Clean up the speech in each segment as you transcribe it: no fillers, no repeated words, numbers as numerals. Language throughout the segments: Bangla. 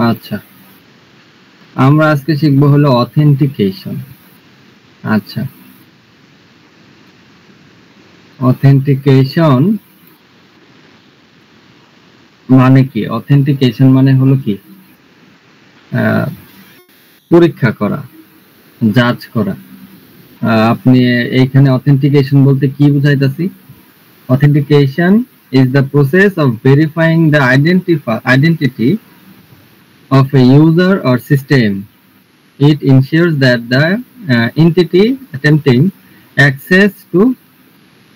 আচ্ছা, আমরা আজকে শিখবো হলো অথেন্টিকেশন। আচ্ছা, অথেন্টিকেশন মানে কি? অথেন্টিকেশন মানে হলো কি পরীক্ষা করা, জাজ করা। আপনি এইখানে অথেন্টিকেশন বলতে কি বুঝাইতাছি? Authentication is the process of verifying the identity of a user or system. It ensures that the entity attempting access to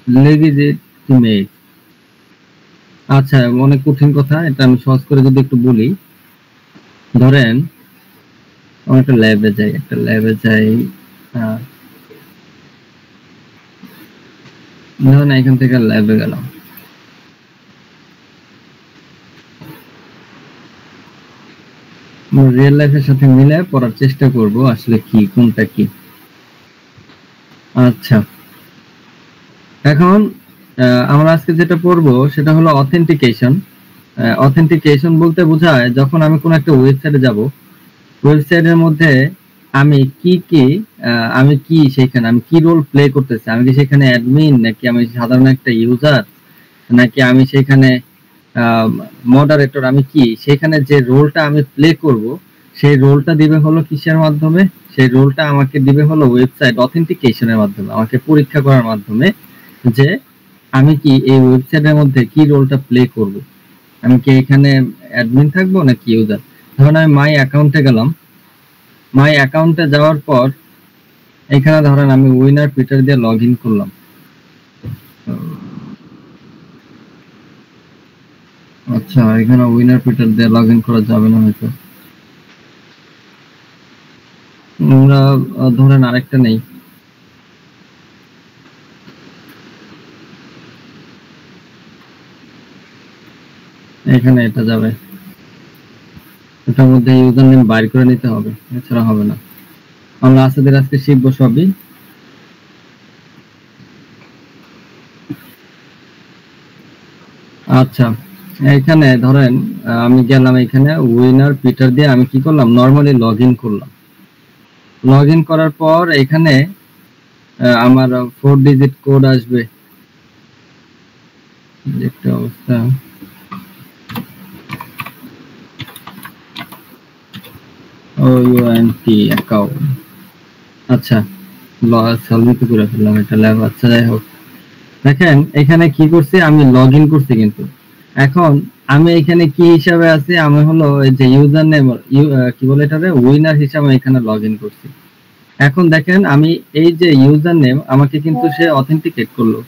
legitimate. আচ্ছা, অনেক কঠিন কথা, এটা আমি সহজ করে যদি একটু বলি। ধরেন একটা ল্যাবে যাই, ধরেন এখান থেকে ল্যাবে গেলাম। রিয়েল লাইফের সাথে মিলে পড়ার চেষ্টা করব আসলে কি কোনটা কি। আচ্ছা, এখন আমরা আজকে যেটা পড়বো সেটা হলো অথেন্টিকেশন। অথেন্টিকেশন বলতে বোঝায় যখন আমি কোনো একটা ওয়েবসাইটে যাব, ওয়েবসাইটের মধ্যে আমি কি সেখানে আমি কি রোল প্লে করতেছি, আমি কি সেখানে অ্যাডমিন নাকি আমি সাধারণ একটা ইউজার নাকি আমি সেখানে মডারেটর, আমি কি সেখানে যে রোলটা আমি প্লে করব সেই রোলটা দিবে হলো কিসের মাধ্যমে? সেই রোলটা আমাকে দিবে হলো ওয়েবসাইট অথেন্টিকেশনের মাধ্যমে, আমাকে পরীক্ষা করার মাধ্যমে যে আমি কি এই ওয়েবসাইটের মধ্যে কি রোলটা প্লে করব, আমি কি এখানে অ্যাডমিন থাকবো নাকি ইউজার। ধরুন আমি মাই অ্যাকাউন্টে গেলাম, মাই অ্যাকাউন্টে যাওয়ার পর এখানে ধরেন আমি উইনার পিটার দিয়ে লগ ইন করলাম। আচ্ছা, এখানে উইনার পিটার দিয়ে লগ ইন করা যাবে না হয়তো, আমরা ধরেন আরেকটা নেই। এখানে এটা যাবে, এটার মধ্যে ইউজার নেম বাইর করে নিতে হবে, এছাড়া হবে না। আমরা আজকে শিখবো সবই। আচ্ছা, এখানে ধরেন আমি গেলাম, এখানে উইনার পিটার দিয়ে আমি কি করলাম, নরমালি লগ ইন করলাম। লগ ইন করার পর এখানে আমার 4 ডিজিট কোড আসবে, একটা অবস্থা। OUNT account. আচ্ছা, সাবমিট করে ফেললাম এটা ল্যাব। আচ্ছা, যাই হোক, দেখেন এখানে কি করছি, আমি লগ ইন করছি, কিন্তু এখন আমি এখানে কি হিসাবে আছি, আমি হলো এই যে ইউজার নেম কি বলে এটারে উইনার হিসাবে এখানে লগ ইন করছি। এখন দেখেন আমি এই যে ইউজার নেম আমাকে কিন্তু সে অথেন্টিকেট করলো,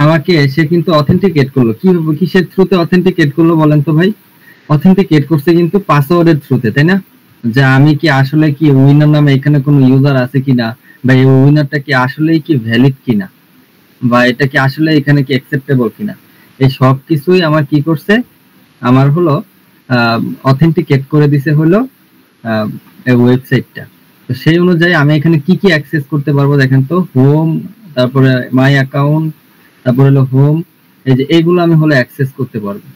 আমাকে সে কিন্তু অথেন্টিকেট করলো। কিসের থ্রুতে অথেন্টিকেট করলো বলেন তো ভাই? অথেন্টিকেট করছে কিন্তু পাসওয়ার্ডের থ্রুতে, তাই না? যে আমি কি আসলে কি উইনার নামে এখানে কোনো ইউজার আছে কিনা, বা এই উইনারটা কি আসলেই কি ভ্যালিড কিনা, বা এটা কি আসলে এখানে কি অ্যাকসেপ্টেবল কিনা, এই সব কিছুই আমার কি করছে, আমার হলো অথেন্টিকেট করে দিছে হলো ওয়েবসাইটটা। তো সেই অনুযায়ী আমি এখানে কি কি অ্যাক্সেস করতে পারবো দেখেন তো, হোম, তারপরে মাই অ্যাকাউন্ট, তারপরে হলো হোম, এই যে এইগুলো আমি হলো অ্যাক্সেস করতে পারবো।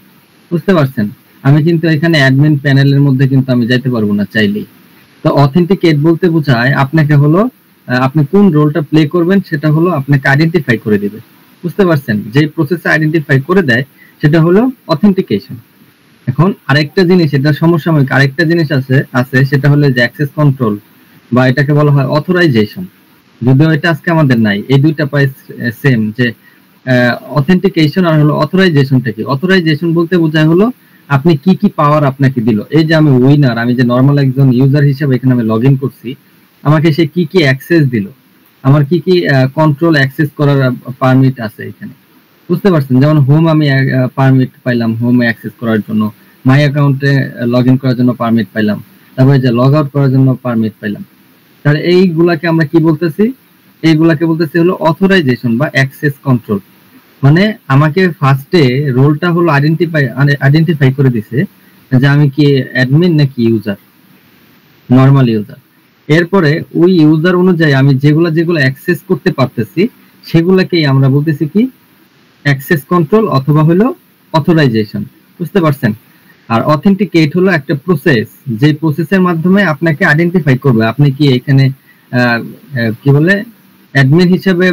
বুঝতে পারছেন? আমি কিন্তু এখানে অ্যাডমিন প্যানেলের মধ্যে কিন্তু আমি যাইতে পারবো না চাইলেই। তো অথেন্টিকেট বলতে বোঝায় আপনাকে হলো আপনি কোন রোলটা প্লে করবেন সেটা হলো আপনাকে আইডেন্টিফাই করে দিবে। বুঝতে পারছেন? যে প্রসেসে আইডেন্টিফাই করে দেয় সেটা হলো অথেন্টিকেশন। এখন আরেকটা জিনিস, এটা সমসাময়িক আরেকটা জিনিস আছে সেটা হলো যে অ্যাক্সেস কন্ট্রোল, বা এটাকে বলা হয় অথরাইজেশন। যদিও এটা আজকে আমাদের নাই, এই দুইটা পাই সেম, যে অথেন্টিকেশন আর হলো অথরাইজেশনটা কি। অথরাইজেশন বলতে বোঝায় হলো আপনি কি কি পাওয়ার আপনাকে দিল, এই যে আমি উইনার, আমি যে নরমাল একজন ইউজার হিসেবে এখানে আমি লগ ইন করছি, আমাকে সে কি কি অ্যাক্সেস দিল, আমার কি কি কন্ট্রোল অ্যাক্সেস করার পারমিট আছে এখানে। বুঝতে পারছেন? যেমন হোম আমি পারমিট পাইলাম হোমে অ্যাক্সেস করার জন্য, মাই অ্যাকাউন্টে লগ ইন করার জন্য পারমিট পাইলাম, তারপরে যে লগ আউট করার জন্য পারমিট পাইলাম। তাহলে এইগুলাকে আমরা কি বলতেছি? এইগুলাকে বলতেছি হলো অথরাইজেশন বা অ্যাক্সেস কন্ট্রোল। মানে আমাকে ফার্স্টে রোলটা হলো আইডেন্টিফাই করে দিছে যে আমি কি অ্যাডমিন নাকি ইউজার, নরমাল ইউজার। এরপরে ওই ইউজার অনুযায়ী আমি যেগুলো যেগুলো অ্যাক্সেস করতে পারতেছি সেগুলাকেই আমরা বলতেছি কি অ্যাক্সেস কন্ট্রোল অথবা হলো অথরাইজেশন, বুঝতে পারছেন? আর অথেন্টিকেট হলো একটা প্রসেস, যে প্রসেসের মাধ্যমে আপনাকে আইডেন্টিফাই করবে আপনি কি এখানে কি বলে অ্যাডমিন হিসেবে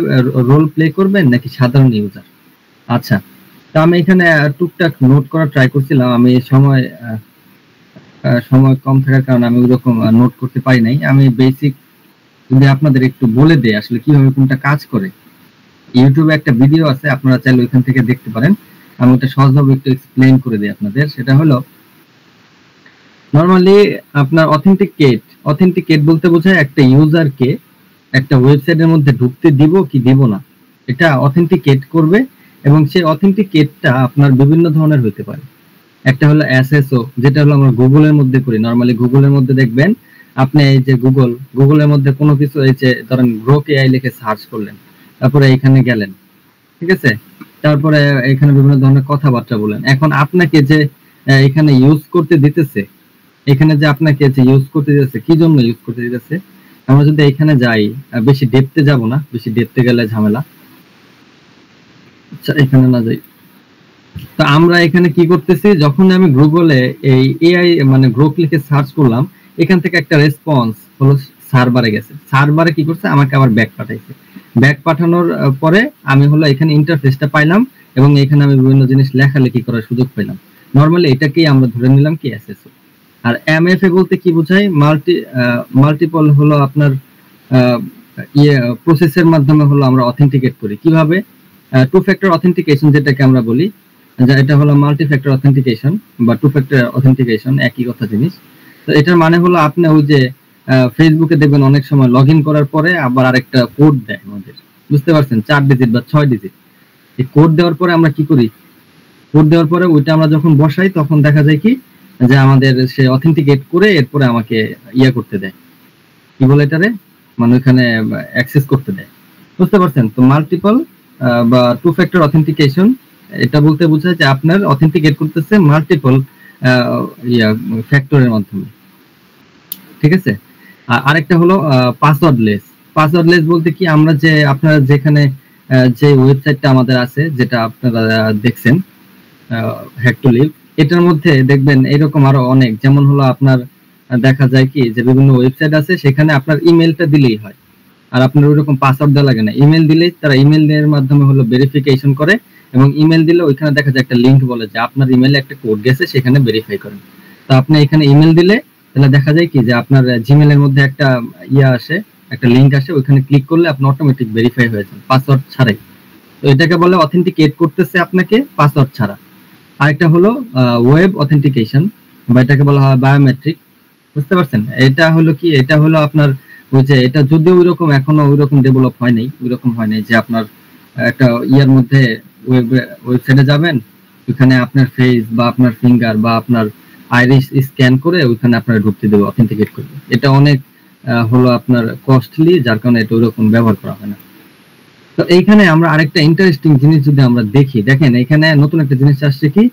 রোল প্লে করবেন নাকি সাধারণ ইউজার। আচ্ছা, তো আমি এখানে টুকটাক নোট করা ট্রাই করছিলাম, আমি সময় কম থাকার কারণে আমি ওইরকম নোট করতে পারি নাই। আমি বেসিক যদি আপনাদের একটু বলে দেই আসলে কিভাবে কোনটা কাজ করে। ইউটিউবে একটা ভিডিও আছে, আপনারা চাইলে ওইখান থেকে দেখতে পারেন। আমি ওটা সহজভাবে একটু এক্সপ্লেইন করে দিই আপনাদের। সেটা হলো নরমালি আপনার অথেন্টিকেট বলতে বোঝায় একটা ইউজারকে একটা ওয়েবসাইটের মধ্যে ঢুকতে দিব কি দিব না, এটা অথেন্টিকেট করবে। এবং সেই অথেন্টিকেটটা আপনার বিভিন্ন ধরনের হতে পারে। একটা হলো এসএসও, যেটা হলো আমরা গুগলের মধ্যে করি। নরমালি গুগলের মধ্যে দেখবেন আপনি এই যে গুগলের মধ্যে কোনো কিছু এই যে ধরেন গ্রোক এআই লিখে সার্চ করলেন, তারপরে এখানে গেলেন, ঠিক আছে, তারপরে এখানে বিভিন্ন ধরনের কথাবার্তা বলেন। এখন আপনাকে যে এখানে ইউজ করতে দিতেছে, এখানে যে আপনাকে যে ইউজ করতে দিতেছে কি জন্য ইউজ করতে দিতেছে, আমরা যদি এখানে যাই, বেশি ডেপথে যাব না, বেশি ডেপথে গেলে ঝামেলা। আচ্ছা, এখানে না যাই। তো আমরা এখানে কি করতেছি, যখন আমি গুগলে এই এআই মানে গ্রোক লিখে সার্চ করলাম, এখান থেকে একটা রেসপন্স হলো সার্ভারে গেছে। সার্ভারে কি করছে, আমাকে আবার ব্যাক পাঠাইছে। ব্যাক পাঠানোর পরে আমি হলো এখানে ইন্টারফেসটা পাইলাম এবং এখানে আমি বিভিন্ন জিনিস লেখালেখি করার সুযোগ পেলাম। নরমালি এটাকেই আমরা ধরে নিলাম কি এসএসও। আর এমএফএ বলতে কি বোঝায়, মাল্টিপল হলো আপনার প্রসেসের মাধ্যমে হলো আমরা অথেন্টিকেট করি। কিভাবে? টু ফ্যাক্টর অথেন্টিকেশন যেটাকে আমরা বলি, এটা হলো মাল্টি ফ্যাক্টর অথেন্টিকেশন বা টু ফ্যাক্টর অথেন্টিকেশন, একই কথা জিনিস। তো এটার মানে হলো আপনি ওই যে ফেসবুকে দেখবেন অনেক সময় লগ ইন করার পরে আবার আরেকটা কোড দেয় আমাদের, বুঝতে পারছেন, 4 ডিজিট বা 6 ডিজিট। এই কোড দেওয়ার পরে আমরা কি করি, কোড দেওয়ার পরে ওইটা আমরা যখন বসাই তখন দেখা যায় কি যে আমাদের সে অথেন্টিকেট করে এরপরে আমাকে ইয়া করতে দেয়, কি বলে এটারে, মানে ওইখানে অ্যাক্সেস করতে দেয়, বুঝতে পারছেন? তো মাল্টিপল বা টু ফ্যাক্টর অথেন্টিকেশন এটা বলতে বোঝায় যে আপনার অথেন্টিকেট করতেছে মাল্টিপল ফ্যাক্টরের মাধ্যমে, ঠিক আছে। আরেকটা হলো পাসওয়ার্ডলেস। পাসওয়ার্ডলেস বলতে কি, আমরা যে আপনারা যেখানে যে ওয়েবসাইটটা আমাদের আছে, যেটা আপনারা দেখছেন হ্যাক টু লিভ, এটার মধ্যে দেখবেন এরকম আরো অনেক, যেমন হলো আপনার দেখা যায় কি যে বিভিন্ন ওয়েবসাইট আছে সেখানে আপনার ইমেলটা দিলেই হয়, আর আপনার ওইরকম পাসওয়ার্ড দেওয়া লাগে না। ইমেল দিলেই তারা ইমেলের মাধ্যমে হলো ভেরিফিকেশন করে, এবং ইমেল দিলে ওইখানে দেখা যায় একটা লিংক বলে যে আপনার ইমেলে একটা কোড গেছে, সেখানে ভেরিফাই করেন। তো আপনি এখানে ইমেল দিলে তাহলে দেখা যায় কি যে আপনার জিমেলের মধ্যে একটা আসে, একটা লিংক আসে, ওইখানে ক্লিক করলে আপনি অটোমেটিক ভেরিফাই হয়ে যান পাসওয়ার্ড ছাড়াই। তো এটাকে বলে অথেন্টিকেট করতেছে আপনাকে পাসওয়ার্ড ছাড়া। আরেকটা হলো ওয়েব অথেন্টিকেশন, বা এটাকে বলা হয় বায়োমেট্রিক, বুঝতে পারছেন? এটা হলো কি, এটা হলো আপনার ওই যে, এটা যদিও ওইরকম এখনো ওইরকম ডেভেলপ হয় নাই যে আপনার একটা ইয়ার মধ্যে ওয়েবসাইটে যাবেন, ওইখানে আপনার ফেস বা আপনার ফিঙ্গার বা আপনার আইরিস স্ক্যান করে ওইখানে আপনার ঢুকতে দেবে, অথেন্টিকেট করবে। এটা অনেক হলো আপনার কস্টলি, যার কারণে এটা ওইরকম ব্যবহার করা হয় না। তো এইখানে আমরা আরেকটা ইন্টারেস্টিং জিনিস যদি আমরা দেখি, দেখেন এখানে নতুন একটা জিনিস আসছে কি,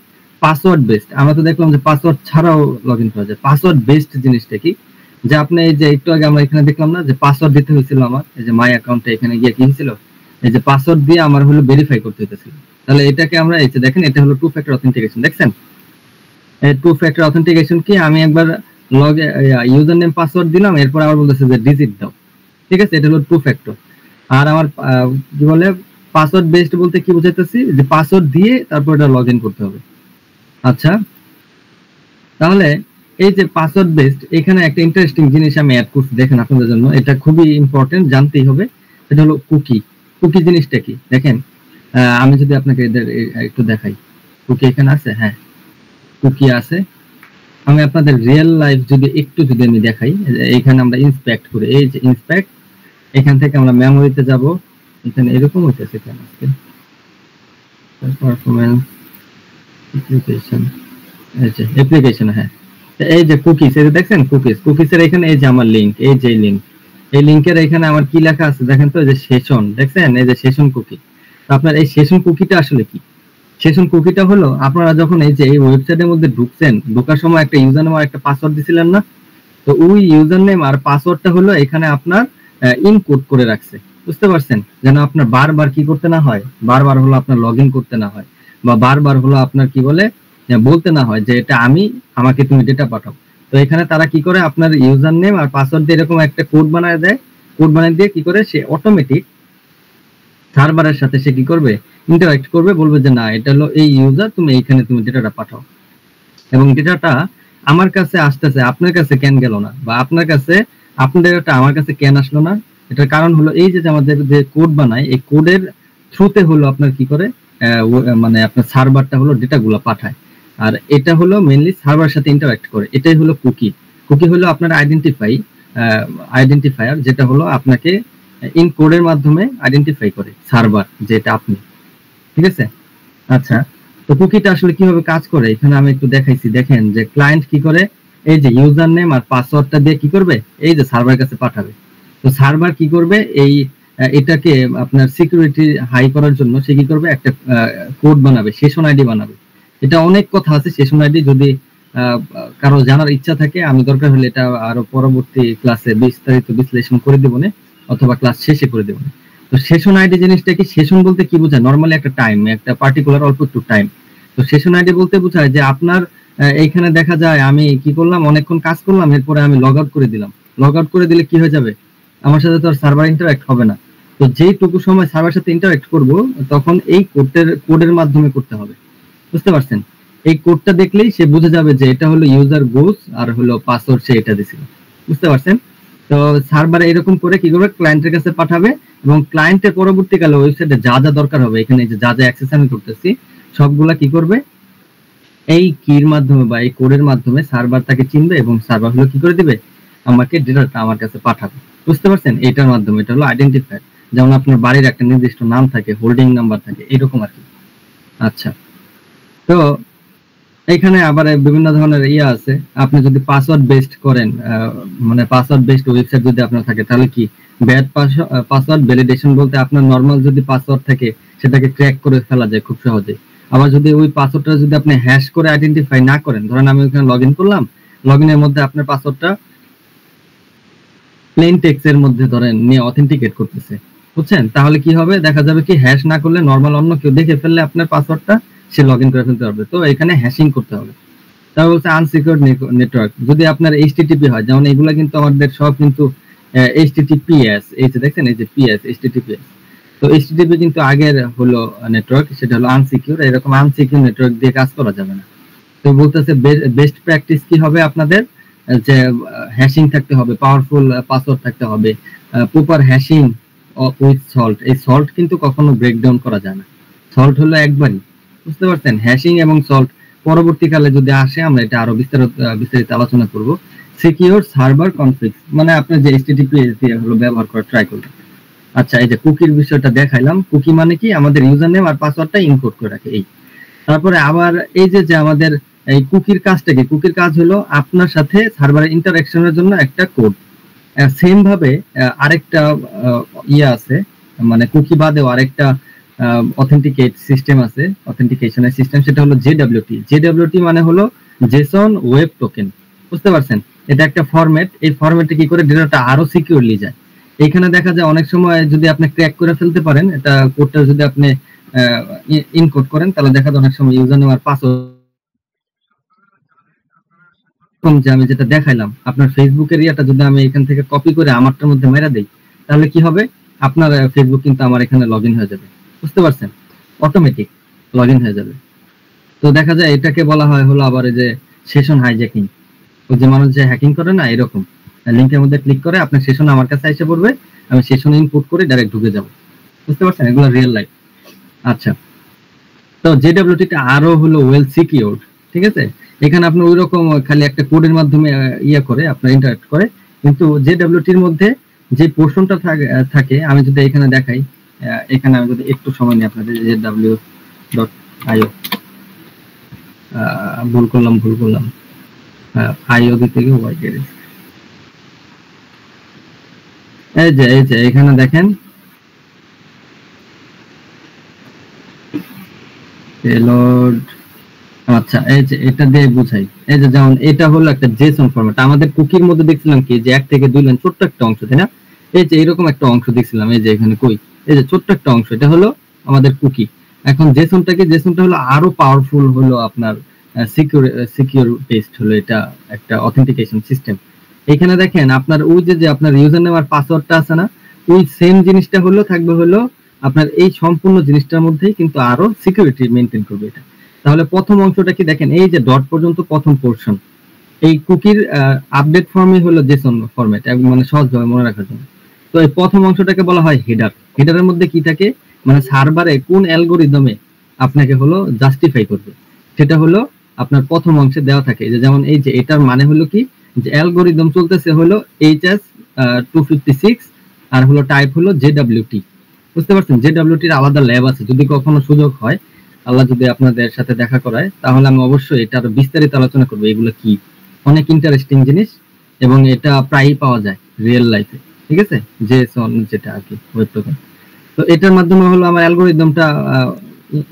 পাসওয়ার্ড বেসড। আমরা তো দেখলাম যে পাসওয়ার্ড ছাড়াও লগ ইন করা যায়। পাসওয়ার্ড বেসড জিনিসটা কি, যে আপনি এই যে একটু আগে আমরা এখানে দেখলাম না যে পাসওয়ার্ড দিতে হয়েছিল আমার, এই যে মাই অ্যাকাউন্টে এখানে গিয়ে কি হয়েছিল, এই যে পাসওয়ার্ড দিয়ে আমার হলো ভেরিফাই করতে হতেছিল। তাহলে এটাকে আমরা এই যে দেখেন, এটা হলো টু ফ্যাক্টর অথেন্টিকেশন, দেখছেন? এই টু ফ্যাক্টর অথেন্টিকেশন কি, আমি একবার ইউজার নেম পাসওয়ার্ড দিলাম, এরপর আবার বলতেছে যে ডিজিট দাও, ঠিক আছে, এটা হলো টু ফ্যাক্টর। আর আমার কি বলে পাসওয়ার্ড বেসড বলতে কি বোঝাইতেছি, যে পাসওয়ার্ড দিয়ে তারপর এটা লগ ইন করতে হবে। আচ্ছা, তাহলে এই যে পাসওয়ার্ড বেসড, এখানে একটা ইন্টারেস্টিং জিনিস আমি অ্যাড করছি, দেখেন আপনাদের জন্য, এটা খুবই ইম্পর্টেন্ট, জানতেই হবে। এটা হলো কুকি। কুকি জিনিসটা কি দেখেন, আমি যদি আপনাকে একটু দেখাই, কুকি এখানে আছে, হ্যাঁ কুকি আছে। আমি আপনাদের রিয়েল লাইফ যদি আমি দেখাই, এখানে আমরা ইন্সপেক্ট করি, এই যে ইন্সপেক্ট, এখান থেকে আমরা মেমোরিতে যাব, এখানে এরকম হইতেছে কেন আজকে, পারফরম্যান্স অ্যাপ্লিকেশন, এই যে অ্যাপ্লিকেশন, হ্যাঁ এই যে কুকিজ, এই যে দেখছেন কুকিজের এখানে এই যে আমার লিংক, এই যে লিংক, এই লিংকের এখানে আমার কি লেখা আছে দেখেন তো, এই যে সেশন, দেখছেন এই যে সেশন কুকি। আপনার এই সেশন কুকিটা আসলে কি? সেশন কুকিটা হলো আপনারা যখন এই যে এই ওয়েবসাইটের মধ্যে ঢুকছেন, ঢোকার সময় একটা ইউজার নেম আর একটা পাসওয়ার্ড দিছিলেন না, তো ওই ইউজার নেম আর পাসওয়ার্ডটা হলো এখানে আপনার ইনকোড করে রাখছে, বুঝতে পারছেন? যেন আপনার বারবার কি করতে না হয়, বারবার হলো আপনার লগ ইন করতে না হয়, বা বারবার হলো আপনার কি বলে বলতে না হয় যে এটা আমি, আমাকে তুমি ডেটা পাঠাও। তো এখানে তারা কি করে, আপনার ইউজার নেম আর পাসওয়ার্ড দিয়ে এরকম একটা কোড বানায় দেয়। কোড বানিয়ে দিয়ে কি করে, সে অটোমেটিক সার্ভারের সাথে সে কি করবে, ইন্টারঅ্যাক্ট করবে, বলবে যে না এটা হলো এই ইউজার, তুমি এইখানে তুমি ডেটাটা পাঠাও। এবং ডেটাটা আমার কাছে আসতেছে, আপনার কাছে কেন গেল না, বা আপনার কাছে আপনার ডেটাটা আমার কাছে কেন আসলো না? এটার কারণ হলো এই যে আমাদের যে কোড বানায়, এই কোডের থ্রুতে হলো আপনার কি করে, মানে আপনার সার্ভারটা হলো ডেটাগুলো পাঠায়। আর এটা হলো মেইনলি সার্ভারের সাথে ইন্টারঅ্যাক্ট করে। এটাই হলো কুকি। কুকি হলো আপনার আইডেন্টিফায়ার, যেটা হলো আপনাকে ইন কোডের মাধ্যমে আইডেন্টিফাই করে সার্ভার, যেটা আপনি। ঠিক আছে? আচ্ছা, তো কুকিটা আসলে কিভাবে কাজ করে এখানে আমি একটু দেখাইছি। দেখেন যে ক্লায়েন্ট কি করে, এই যে ইউজার নেম আর পাসওয়ার্ডটা দিয়ে কি করবে, এই যে সার্ভারের কাছে পাঠাবে। তো সার্ভার কি করবে, এই এটাকে আপনার সিকিউরিটি হাই করার জন্য সে কি করবে, একটা কোড বানাবে, সেশন আইডি বানাবে। এটা অনেক কথা আছে সেশন আইডি, যদি কারো জানার ইচ্ছা থাকে আমি দরকার হলে এটা আরো পরবর্তী ক্লাসে বিস্তারিত বিশ্লেষণ করে দেব না, অথবা ক্লাস শেষে করে দেব না। তো সেশন আইডি জিনিসটা কি, সেশন বলতে কি বোঝায়, নরমালি একটা টাইম, একটা পার্টিকুলার অল্প একটু টাইম। তো সেশন আইডি বলতে বোঝায় যে আপনার এইখানে দেখা যায় আমি কি করলাম, অনেকক্ষণ কাজ করলাম, এরপরে আমি লগ আউট করে দিলাম। লগ আউট করে দিলে কি হয়ে যাবে, আমার সাথে তো আর সার্ভার ইন্টারঅ্যাক্ট হবে না। তো যেইটুকু সময় সার্ভারের সাথে ইন্টারঅ্যাক্ট করব, তখন এই কোডের মাধ্যমে করতে হবে। বুঝতে পারছেন? এই কোডটা দেখলেই সে বুঝে যাবে যে এটা হলো ইউজার গোস, আর হলো পাসওয়ার্ড সে এটা দিছিল। বুঝতে পারছেন? তো সার্ভার এরকম করে কি করবে, ক্লায়েন্টের কাছে পাঠাবে, এবং ক্লায়েন্টের পরবর্তীকালে ওয়েবসাইটে যা যা দরকার হবে, এখানে যে যা যা অ্যাক্সেস আমি করতেছি সবগুলা কি করবে, এই কির মাধ্যমে বা এই কোডের মাধ্যমে সার্ভার তাকে চিনবে, এবং সার্ভার হলো কি করে দিবে, আমাকে ডেটাটা আমার কাছে পাঠাবে। বুঝতে পারছেন? এটার মাধ্যমে, এটা হলো আইডেন্টিফায়ার। যেমন আপনার বাড়ির একটা নির্দিষ্ট নাম থাকে, হোল্ডিং নাম্বার থাকে, এরকম আর কি। আচ্ছা, তো এখানে আবার বিভিন্ন ধরনের আছে। আপনি যদি পাসওয়ার্ড বেসড করেন, মানে পাসওয়ার্ড বেসড ওয়েবসাইট যদি আপনার থাকে, তাহলে কি ব্যাড পাসওয়ার্ড ভ্যালিডেশন বলতে আপনার নরমাল যদি পাসওয়ার্ড থাকে সেটাকে ক্র্যাক করে ফেলা যায় খুব সহজে। আবার যদি ওই পাসওয়ার্ডটা যদি আপনি হ্যাশ করে আইডেন্টিফাই না করেন, ধরেন আমি ওখানে লগইন করলাম, লগইনের মধ্যে আপনার পাসওয়ার্ডটা প্লেন টেক্সট এর মধ্যে ধরেন নিয়ে অথেন্টিকেট করতেছে, বুঝছেন? তাহলে কি হবে, দেখা যাবে কি হ্যাশ না করলে নরমাল অন্য কেউ দেখে ফেললে আপনার পাসওয়ার্ডটা সে লগইন করে ফেলতে পারবে। তো এখানে হ্যাশিং করতে হবে। তারপর বলছে আনসিকিউরড নেটওয়ার্ক, যদি আপনার এইচটিটিপি হয়, যেমন এগুলা কিন্তু আমাদের সব কিন্তু এইচটিটিপিএস, এই যে দেখছেন এই যে পিএস, এইচটিটিপিএস। তো এইচটিটিপি কিন্তু আগের হলো নেটওয়ার্ক, সেটা হলো আনসিকিউর। এরকম আনসিকিউর নেটওয়ার্ক দিয়ে কাজ করা যাবে না। তো বলতেছে বেস্ট প্র্যাকটিস কি হবে আপনাদের, যে হ্যাশিং থাকতে হবে, পাওয়ারফুল পাসওয়ার্ড থাকতে হবে, প্রপার হ্যাশিং উইথ সল্ট। এই সল্ট কিন্তু কখনো ব্রেকডাউন করা যায় না, সল্ট হলো একবারই। বুঝতে পারছেন? হ্যাশিং এবং সল্ট পরবর্তীকালে যদি আসে আমরা এটা আরো বিস্তারিত আলোচনা করব। সিকিউর সার্ভার কনফিগস, মানে আপনি যে এইচটিটিপি হলো ব্যবহার করার ট্রাই করবেন। আচ্ছা, এই যে কুকির বিষয়টা দেখাইলাম। কুকি মানে কি, আমাদের ইউজার নেম আর পাসওয়ার্ডটা ইনকোড করে রাখে। এই তারপরে আবার এই যে আমাদের এই কুকির কাজটা কি, কুকির কাজ হলো আপনার সাথে সার্ভারের ইন্টারঅ্যাকশনের জন্য একটা কোড। সেম ভাবে আরেকটা আছে, মানে কুকি বাদেও আরেকটা অথেন্টিকেট সিস্টেম আছে, অথেন্টিকেশনের সিস্টেম, সেটা হলো জেডব্লিউটি। জেডব্লিউটি মানে হলো জেসন ওয়েব টোকেন। বুঝতে পারছেন? এটা একটা ফরম্যাট। এই ফরম্যাটে কি করে ডেটাটা আরো সিকিউরলি যায়। এখানে দেখা যায় অনেক সময় যদি আপনি ক্র্যাক করে ফেলতে পারেন, এটা কোডটা যদি আপনি ইনকোড করেন, তাহলে দেখা যায় অনেক সময় ইউজার নেম আর পাসওয়ার্ড, যে আমি যেটা দেখাইলাম আপনার ফেসবুকের ইয়াটা যদি আমি এখান থেকে কপি করে আমারটার মধ্যে মেরা দেই, তাহলে কি হবে, আপনার ফেসবুক কিন্তু আমার এখানে লগইন হয়ে যাবে। বুঝতে পারছেন? অটোমেটিক লগইন হয়ে যাবে। তো দেখা যায় এটাকে বলা হয় হলো আবার এই যে সেশন হাইজ্যাকিং। ওই যে মানুষ যে হ্যাকিং করে না, এরকম লিংকের মধ্যে ক্লিক করে আপনার সেশন আমার কাছে এসে পড়বে, আমি সেশন ইনপুট করে ডাইরেক্ট ঢুকে যাব। বুঝতে পারছেন? এগুলো রিয়েল লাইফ। আচ্ছা, তো জেডব্লিউটিটা আরো হলো ওয়েল সিকিউরড। ঠিক আছে? এখানে আপনি ওই রকম খালি একটা কোডের মাধ্যমে করে আপনার ইন্টারঅ্যাক্ট করে, কিন্তু জেডব্লিউটির মধ্যে যে পোর্শনটা থাকে আমি যদি এখানে দেখাই, এখানে আমি যদি একটু সময় নিই আপনাদের, jw.io, ভুল করলাম আইও দিতে গিয়ে ওয়াই গেছে। এই যে এখানে দেখেন পেলোড। আচ্ছা, এই যে এটা দিয়ে বুঝাই। এই যে যেমন এটা হলো একটা জেসন ফরম্যাট। আমাদের কুকির মধ্যে দেখছিলাম কি যে 1 থেকে 2 লাইন ছোট্ট একটা অংশ, তাই না? এই যে এরকম একটা অংশ দিছিলাম, এই যে এখানে কই, এই যে ছোট্ট একটা অংশ, এটা হলো আমাদের কুকি। এখন জেসনটা হলো আরো পাওয়ারফুল, হলো আপনার সিকিউর বেসড, হলো এটা একটা অথেন্টিকেশন সিস্টেম। এখানে দেখেন আপনার ওই যে আপনার ইউজার নেম আর পাসওয়ার্ডটা আছে না, ওই সেম জিনিসটা হলো থাকবে হলো আপনার এই সম্পূর্ণ জিনিসটার মধ্যেই, কিন্তু আরো সিকিউরিটি মেনটেন করবে এটা। তাহলে প্রথম অংশটা কি দেখেন, এই যে ডট পর্যন্ত প্রথম পোর্শন, এই কুকির আপডেট ফর্মই হলো জেসন ফরম্যাট, মানে সহজভাবে মনে রাখার জন্য। তো এই প্রথম অংশটাকে বলা হয় হেডার। হেডারের মধ্যে কি থাকে, মানে সার্ভারে কোন অ্যালগরিদমে আপনাকে হলো জাস্টিফাই করবে, সেটা হলো আপনার প্রথম অংশে দেওয়া থাকে। যেমন এই যে এটার মানে হলো কি, যে অ্যালগরিদম চলতেছে হলো HS 256 আর হলো টাইপ হলো JWT। বুঝতে পারছেন, JWT এর আলাদা ল্যাব আছে, যদি কখনো সুযোগ হয়, আল্লাহ যদি আপনাদের সাথে দেখা করায়, তাহলে আমি অবশ্যই এটা আরো বিস্তারিত আলোচনা করবো। এগুলো কি অনেক ইন্টারেস্টিং জিনিস, এবং এটা প্রায়ই পাওয়া যায় রিয়েল লাইফে, ঠিক আছে, জেসন যেটা আর কি ওয়েব টোকেন। তো এটার মাধ্যমে হলো আমার অ্যালগরিদমটা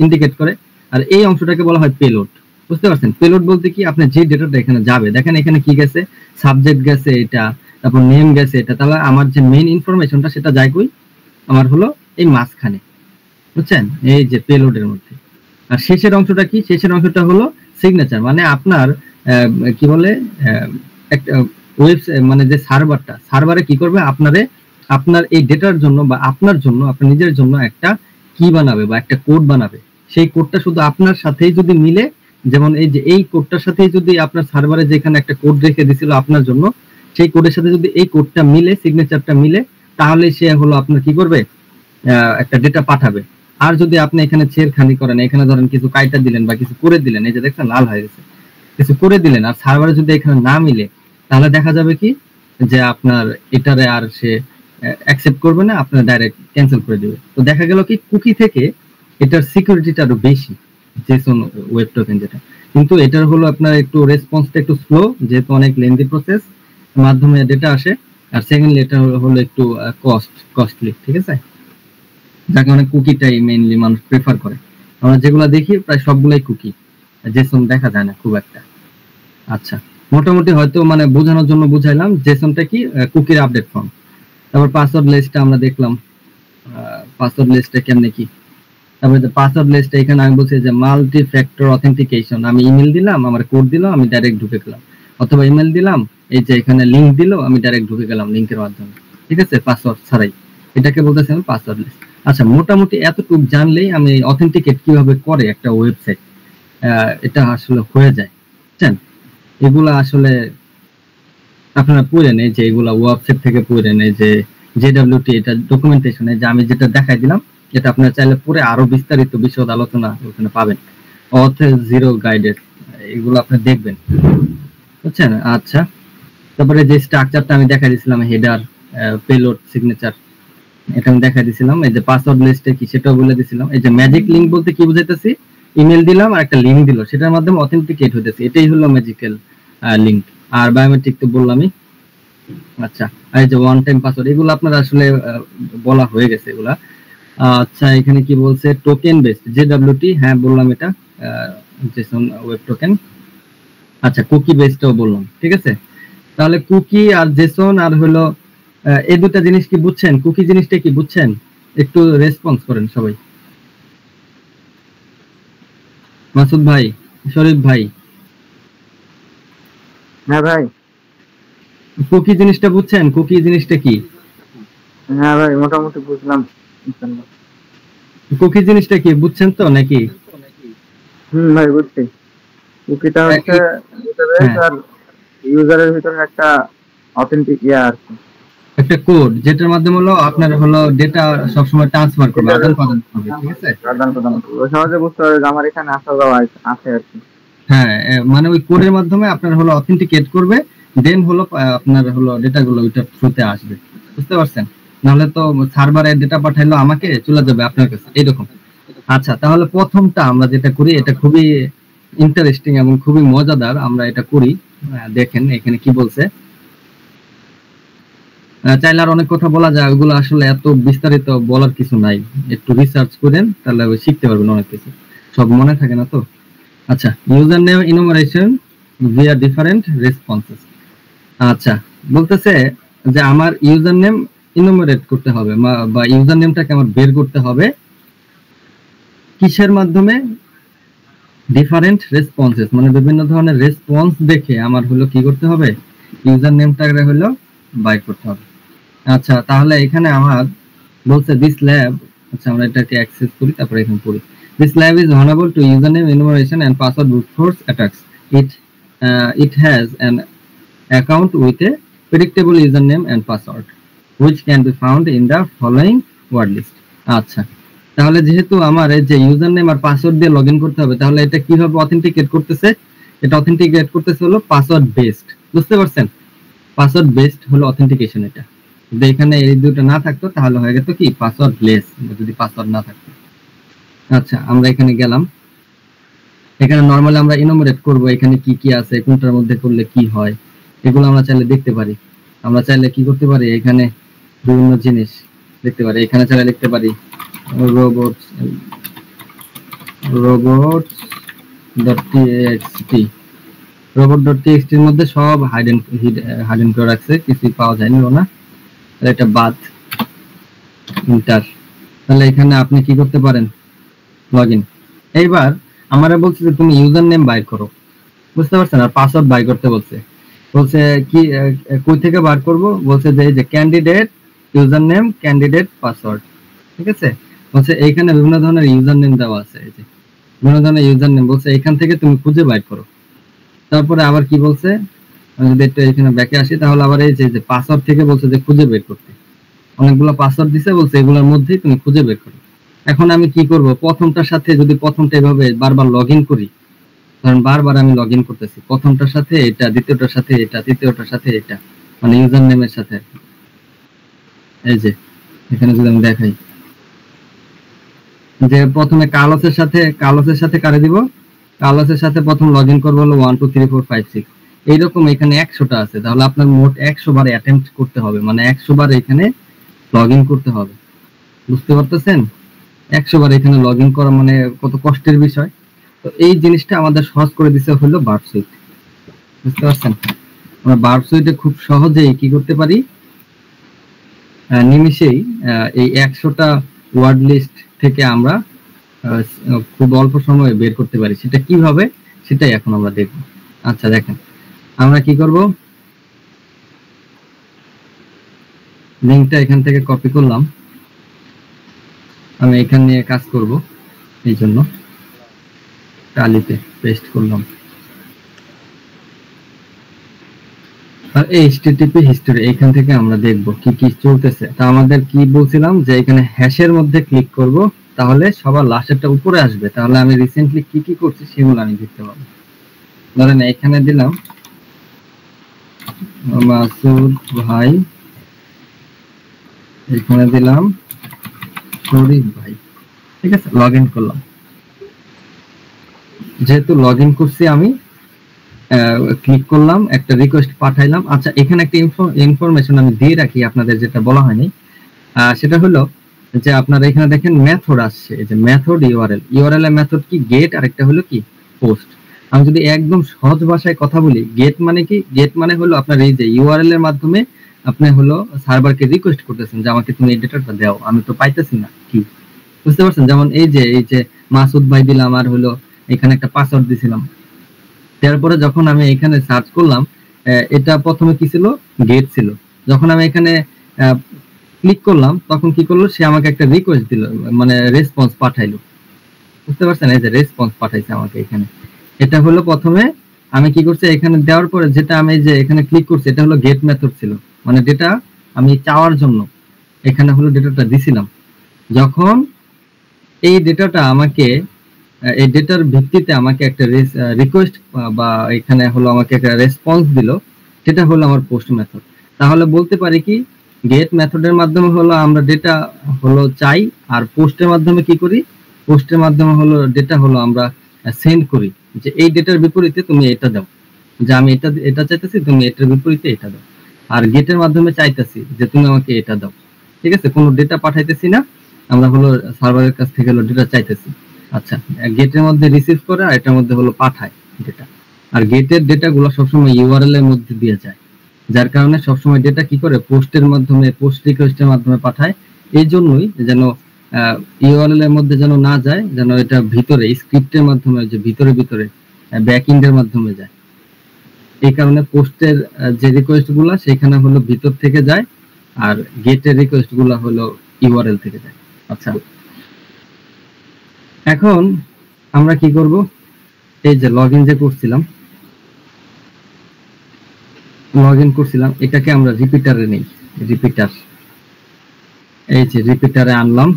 ইন্ডিকেট করে। আর এই অংশটাকে বলা হয় পেলোড। বুঝতে পারছেন, পেলোড বলতে কি, আপনার যে ডেটাটা এখানে যাবে, দেখেন এখানে কি গেছে, সাবজেক্ট গেছে এটা, তারপর নেম গেছে এটা, তাহলে আমার যে মেইন ইনফরমেশনটা সেটা যায় কই, আমার হলো এই মাঝখানে, বুঝছেন, এই যে পেলোডের মধ্যে। আর শেষের অংশটা কি, শেষের অংশটা হলো সিগনেচার, মানে আপনার কি বলে একটা মানে যে সার্ভারে কি করবে, আপনার এই ডেটার জন্য বা আপনার জন্য, আপনার নিজের জন্য একটা কি বানাবে বা একটা কোড বানাবে। সেই কোডটা শুধু আপনার সাথেই যদি মিলে, যেমন এই যে এই কোডটার সাথেই যদি আপনার সার্ভারে যেখানে একটা কোড রেখে দিছিল আপনার জন্য, সেই কোডের সাথে যদি এই কোডটা মিলে, সিগনেচারটা মিলে, তাহলে সে হলো আপনার কি করবে, একটা ডেটা পাঠাবে। আর যদি আপনি এখানে ছেড়খানি করেন, এখানে ধরেন কিছু কাইটা দিলেন বা কিছু করে দিলেন, এই যে দেখছেন লাল হয়ে গেছে, কিছু করে দিলেন, আর সার্ভারে যদি এখানে না মিলে, তাহলে দেখা যাবে কি, যে আপনার এটারে আর সে অ্যাকসেপ্ট করবে না, আপনার ডাইরেক্ট ক্যান্সেল করে দিবে। তো দেখা গেল কি, কুকি থেকে এটার সিকিউরিটিটা আরো বেশি জেসন ওয়েব টোকেন যেটা, কিন্তু এটার হলো আপনার একটু রেসপন্সটা একটু স্লো, যেহেতু অনেক লেন্দি প্রসেস মাধ্যমে ডেটা আসে। আর সেকেন্ডলি এটা হলো একটু কস্টলি, ঠিক আছে, যার কারণে কুকিটাই মেইনলি মানুষ প্রেফার করে। আমরা যেগুলো দেখি প্রায় সবগুলাই কুকি, জেসন দেখা যায় না খুব একটা। আচ্ছা, মোটামুটি হয়তো মানে বোঝানোর জন্য বুঝাইলাম জেসনটা কি, কুকির আপডেট ফর্ম। তারপর পাসওয়ার্ড লিস্টটা আমরা দেখলাম, পাসওয়ার্ড লিস্টটা কেমনে কি। তারপরে যে পাসওয়ার্ড লিস্টটা এখানে আমি বলছি যে মাল্টি ফ্যাক্টর অথেন্টিকেশন, আমি ইমেল দিলাম, আমার কোড দিলাম, আমি ডাইরেক্ট ঢুকে গেলাম, অথবা ইমেল দিলাম, এই যে এখানে লিংক দিল, আমি ডাইরেক্ট ঢুকে গেলাম লিংকের মাধ্যমে, ঠিক আছে, পাসওয়ার্ড ছাড়াই। এটাকে বলতেছি আমি পাসওয়ার্ড লিস্ট। আচ্ছা, মোটামুটি এতটুকু জানলেই আমি অথেন্টিকেট কিভাবে করে একটা ওয়েবসাইট, এটা আসলে হয়ে যায়, বুঝছেন। এগুলা আসলে আপনারা পড়েন, এই যে এগুলা ওয়েবসাইট থেকে পড়েন, এই যে JWT এটা ডকুমেন্টেশন, এই যে আমি যেটা দেখাই দিলাম, এটা আপনারা চাইলে পরে আরো বিস্তারিত বিশদ আলোচনা ওখানে পাবেন, অথ জিরো গাইডেড, এগুলো আপনি দেখবেন, বুঝছেন। আচ্ছা, তারপরে যে স্ট্রাকচারটা আমি দেখাই দিয়েছিলাম, হেডার, পেলোড, সিগনেচার, এটা আমি দেখাই দিয়েছিলাম। এই যে পাসওয়ার্ড লিস্টে কি সেটাও বলে দিয়েছিলাম। এই যে ম্যাজিক লিংক বলতে কি বুঝাইতেছি, ইমেল দিলাম আর একটা লিংক দিল, সেটার মাধ্যমে অথেন্টিকেট হইতেছে, এটাই হলো ম্যাজিক্যাল লিংক। আর বায়োমেট্রিক তো বললামই। আচ্ছা, এই যে ওয়ান টাইম পাসওয়ার্ড, এগুলো আপনার আসলে বলা হয়ে গেছে এগুলা। আচ্ছা, এখানে কি বলছে, টোকেন বেসড JWT, হ্যাঁ বললাম এটা, জেসন ওয়েব টোকেন। আচ্ছা, কুকি বেসডটাও বললাম, ঠিক আছে। তাহলে কুকি আর জেসন আর হলো এই দুটা জিনিস কি বুঝছেন, কুকি জিনিসটা কি বুঝছেন, একটু রেসপন্স করেন সবাই। মাসুদ ভাই, শরীফ ভাই। হ্যাঁ ভাই। কুকি জিনিসটা বুঝছেন, কুকি জিনিসটা কি? হ্যাঁ ভাই, মোটামুটি বুঝলাম। কুকি জিনিসটা কি বুঝছেন তো নাকি? ভাই বুঝছি। কুকিটা হচ্ছে ইউজারের ভিতরে একটা অথেন্টিক আর কি, একটা কোড, যেটার মাধ্যমে হলো আপনার হলো ডেটা সবসময় ট্রান্সফার করবে, আদান প্রদান করবে, ঠিক আছে, আদান প্রদান করবে, সহজে বুঝতে পারবে যে আমার এখানে আসা যাওয়া আছে আর কি। হ্যাঁ, মানে ওই কোডের মাধ্যমে আপনার হলো অথেন্টিকেট করবে, দেন হলো আপনার হলো ডেটাগুলো ওইটা থ্রুতে আসবে, বুঝতে পারছেন। নাহলে তো সার্ভারে ডেটা পাঠাইলো আমাকে, চলে যাবে আপনার কাছে, এইরকম। আচ্ছা, তাহলে প্রথমটা আমরা যেটা করি, এটা খুবই ইন্টারেস্টিং এবং খুবই মজাদার, আমরা এটা করি। দেখেন এখানে কি বলছে, চাইলে আর অনেক কথা বলা যায়, ওগুলো আসলে এত বিস্তারিত বলার কিছু নাই, একটু রিসার্চ করেন তাহলে শিখতে পারবেন অনেক কিছু, সব মনে থাকে না তো। আচ্ছা, user name enumeration via different responses. আচ্ছা, বলতেছে যে আমার ইউজার নেম ইনুমারেট করতে হবে বা ইউজার নেমটাকে আমার বের করতে হবে কিসের মাধ্যমে, ডিফারেন্ট রেসপন্সেস, মানে বিভিন্ন ধরনের রেসপন্স দেখে আমার হলো কি করতে হবে, ইউজার নেমটাকে হলো বাইর করতে হবে। আচ্ছা, তাহলে এখানে আমার বলছে দিস ল্যাব, আচ্ছা আমরা এটাকে অ্যাক্সেস করি, তারপরে এখানে পড়ি। This lab is vulnerable to username enumeration and password brute force attacks. It has an account with a predictable username and password which can be found in the following word list. আচ্ছা, তাহলে যেহেতু আমার এই যে ইউজার নেম আর পাসওয়ার্ড দিয়ে লগইন করতে হবে, তাহলে এটা কিভাবে অথেন্টিকেট করতেছে, এটা অথেন্টিকেট করতেছে হলো পাসওয়ার্ড বেসড। বুঝতে পারছেন, পাসওয়ার্ড বেসড হলো অথেন্টিকেশন। এটা যদি এখানে এই দুটো না থাকতো তাহলে হয়ে যেত কি পাসওয়ার্ড লেস, যদি পাসওয়ার্ড না থাকতো। আচ্ছা, আমরা এখানে গেলাম, এখানে নরমালি আমরা ইনুমারেট করব এখানে কি কি আছে, কোনটার মধ্যে করলে কি হয়, এগুলো আমরা চাইলে দেখতে পারি। আমরা চাইলে কি করতে পারি, এখানে বিভিন্ন জিনিস দেখতে পারি। এখানে চাইলে লিখতে পারি robots.txt। robot.txt এর মধ্যে সব হাইডেন করে রাখছে, কিছুই পাওয়া যায়নি না, এটা বাদ ইন্টার। তাহলে এখানে আপনি কি করতে পারেন, লগইন। এইবার আমারে বলছে যে তুমি ইউজার নেম বাইর করো, বুঝতে পারছেন, আর পাসওয়ার্ড বাইর করতে বলছে কি কই থেকে বার করব, বলছে যে এই যে candidate user name candidate password, ঠিক আছে। বলছে এইখানে বিভিন্ন ধরনের ইউজার নেম দেওয়া আছে, এই যে বিভিন্ন ধরনের ইউজার নেম, বলছে এখান থেকে তুমি খুঁজে বাইর করো। তারপরে আবার কি বলছে, আমি যদি একটু এখানে ব্যাকে আসি, তাহলে আবার এই যে পাসওয়ার্ড থেকে বলছে যে খুঁজে বের করতে, অনেকগুলো পাসওয়ার্ড দিছে, বলছে এগুলোর মধ্যেই তুমি খুঁজে বের করো। এখন আমি কি করব, প্রথমটার সাথে যদি প্রথমটা এভাবে বারবার লগইন করি, কারণ বারবার আমি লগইন করতেছি, প্রথমটার সাথে এটা, দ্বিতীয়টার সাথে এটা, তৃতীয়টার সাথে এটা, মানে ইউজার নেমের সাথে। এই যে এখানে যদি আমি দেখাই যে প্রথমে কার্লোসের সাথে কারে দিব, কার্লোসের সাথে প্রথম লগইন করব হলো 1 2 3 4 5 6, এইরকম এখানে 100টা আছে। তাহলে আপনার মোট 100 বার অ্যাটেম্পট করতে হবে, মানে 100 বার এখানে লগইন করতে হবে। বুঝতে পারতেছেন, 100 বার এখানে লগইন করা মানে কত কষ্টের বিষয়। তো এই জিনিসটা আমাদের সহজ করে দিতে হলো ভার্ব সুইট। বুঝতে পারছেন, আমরা ভার্ব সুইটে খুব সহজেই কি করতে পারি, নিমিষেই এই 100টা ওয়ার্ড লিস্ট থেকে আমরা খুব অল্প সময়ে বের করতে পারি। সেটা কিভাবে, সেটাই এখন আমরা দেখব। আচ্ছা দেখেন, আমরা কি করব, লিংকটা এখান থেকে কপি করলাম, আমি এখান নিয়ে কাজ করব, এই জন্য টালিতে পেস্ট করলাম। আর এইচটিটিপি হিস্টরি এখান থেকে আমরা দেখব কি কি চলতেছে। তা আমাদের কি বলছিলাম যে এখানে হ্যাশের মধ্যে ক্লিক করব, তাহলে সবার লাস্টেরটা উপরে আসবে, তাহলে আমি রিসেন্টলি কি কি করছি সেগুলো আমি দেখতে পাবো। ধরেন এখানে দিলাম মাসুদ ভাই, এখানে দিলাম শরীফ ভাই, ঠিক আছে, লগইন করলাম। যেহেতু লগইন করছি আমি ক্লিক করলাম, একটা রিকোয়েস্ট পাঠাইলাম। আচ্ছা, এখানে একটা ইনফরমেশন আমি দিয়ে রাখি আপনাদের, যেটা বলা হয়নি, সেটা হলো যে আপনারা এখানে দেখেন মেথড আসছে, এই যে মেথড ইউআরএল এর মেথড কি গেট, আর একটা হলো কি পোস্ট। আমি যদি একদম সহজ ভাষায় কথা বলি, গেট মানে কি, গেট মানে হলো আপনার এই যে ইউআরএল এর মাধ্যমে আপনি হলো সার্ভারকে রিকোয়েস্ট করতেছেন যে আমাকে তুমি এই ডেটাটা দাও, আমি তো পাইতেছি না কি। বুঝতে পারছেন, যেমন এই যে মাসুদ ভাই দিলাম, আর হলো এখানে একটা পাসওয়ার্ড দিছিলাম। তারপরে যখন আমি এখানে সার্চ করলাম, এটা প্রথমে কি ছিল, গেট ছিল। যখন আমি এখানে ক্লিক করলাম, তখন কি করলো, সে আমাকে একটা রিকোয়েস্ট দিল, মানে রেসপন্স পাঠাইলো। বুঝতে পারছেন, এই যে রেসপন্স পাঠাইছে আমাকে এখানে, এটা হলো প্রথমে আমি কি করছি, এখানে দেওয়ার পরে যেটা আমি যে এখানে ক্লিক করছি, এটা হলো গেট মেথড ছিল, মানে ডেটা আমি চাওয়ার জন্য এখানে হলো ডেটাটা দিছিলাম। যখন এই ডেটাটা আমাকে, এই ডেটার ভিত্তিতে আমাকে একটা রিকোয়েস্ট বা এখানে হলো আমাকে একটা রেসপন্স দিল, সেটা হলো আমার পোস্ট মেথড। তাহলে বলতে পারি কি, গেট মেথডের মাধ্যমে হলো আমরা ডেটা হলো চাই, আর পোস্টের মাধ্যমে কি করি, পোস্টের মাধ্যমে হলো ডেটা হলো আমরা সেন্ড করি, যে এই ডেটার বিপরীতে তুমি এটা দাও, যে আমি এটা চাইতেছি, তুমি এটার বিপরীতে এটা দাও। আর গেটের মাধ্যমে চাইতেছি যে তুমি আমাকে এটা দাও, ঠিক আছে, কোনো ডেটা পাঠাইতেছি না, আমরা হলো সার্ভারের কাছ থেকে হলো ডেটা চাইতেছি। আচ্ছা, গেটের মধ্যে রিসিভ করে, আর এটার মধ্যে হলো পাঠায় ডেটা। আর গেটের ডেটাগুলো সবসময় ইউআরএল এর মধ্যে দিয়ে যায়, যার কারণে সবসময় ডেটা কি করে পোস্টের মাধ্যমে, পোস্ট রিকোয়েস্টের মাধ্যমে পাঠায়। এই জন্যই যেন ইউআরএল এর মধ্যে যেন না যায়, যেন এটা ভিতরে স্ক্রিপ্টের মাধ্যমে, যে ভিতরে ভিতরে ব্যাকএন্ডের মাধ্যমে যায়। এই কারণে পোস্টের যে রিকোয়েস্ট গুলা সেখানে হলো ভিতর থেকে যায়, আর গেটের রিকোয়েস্ট গুলা হলো ইউআরএল থেকে যায়। আচ্ছা, এখন আমরা কি করব, এই যে লগইন করছিলাম এটাকে আমরা রিপিটারে নেই। রিপিটার, এই যে রিপিটারে আনলাম।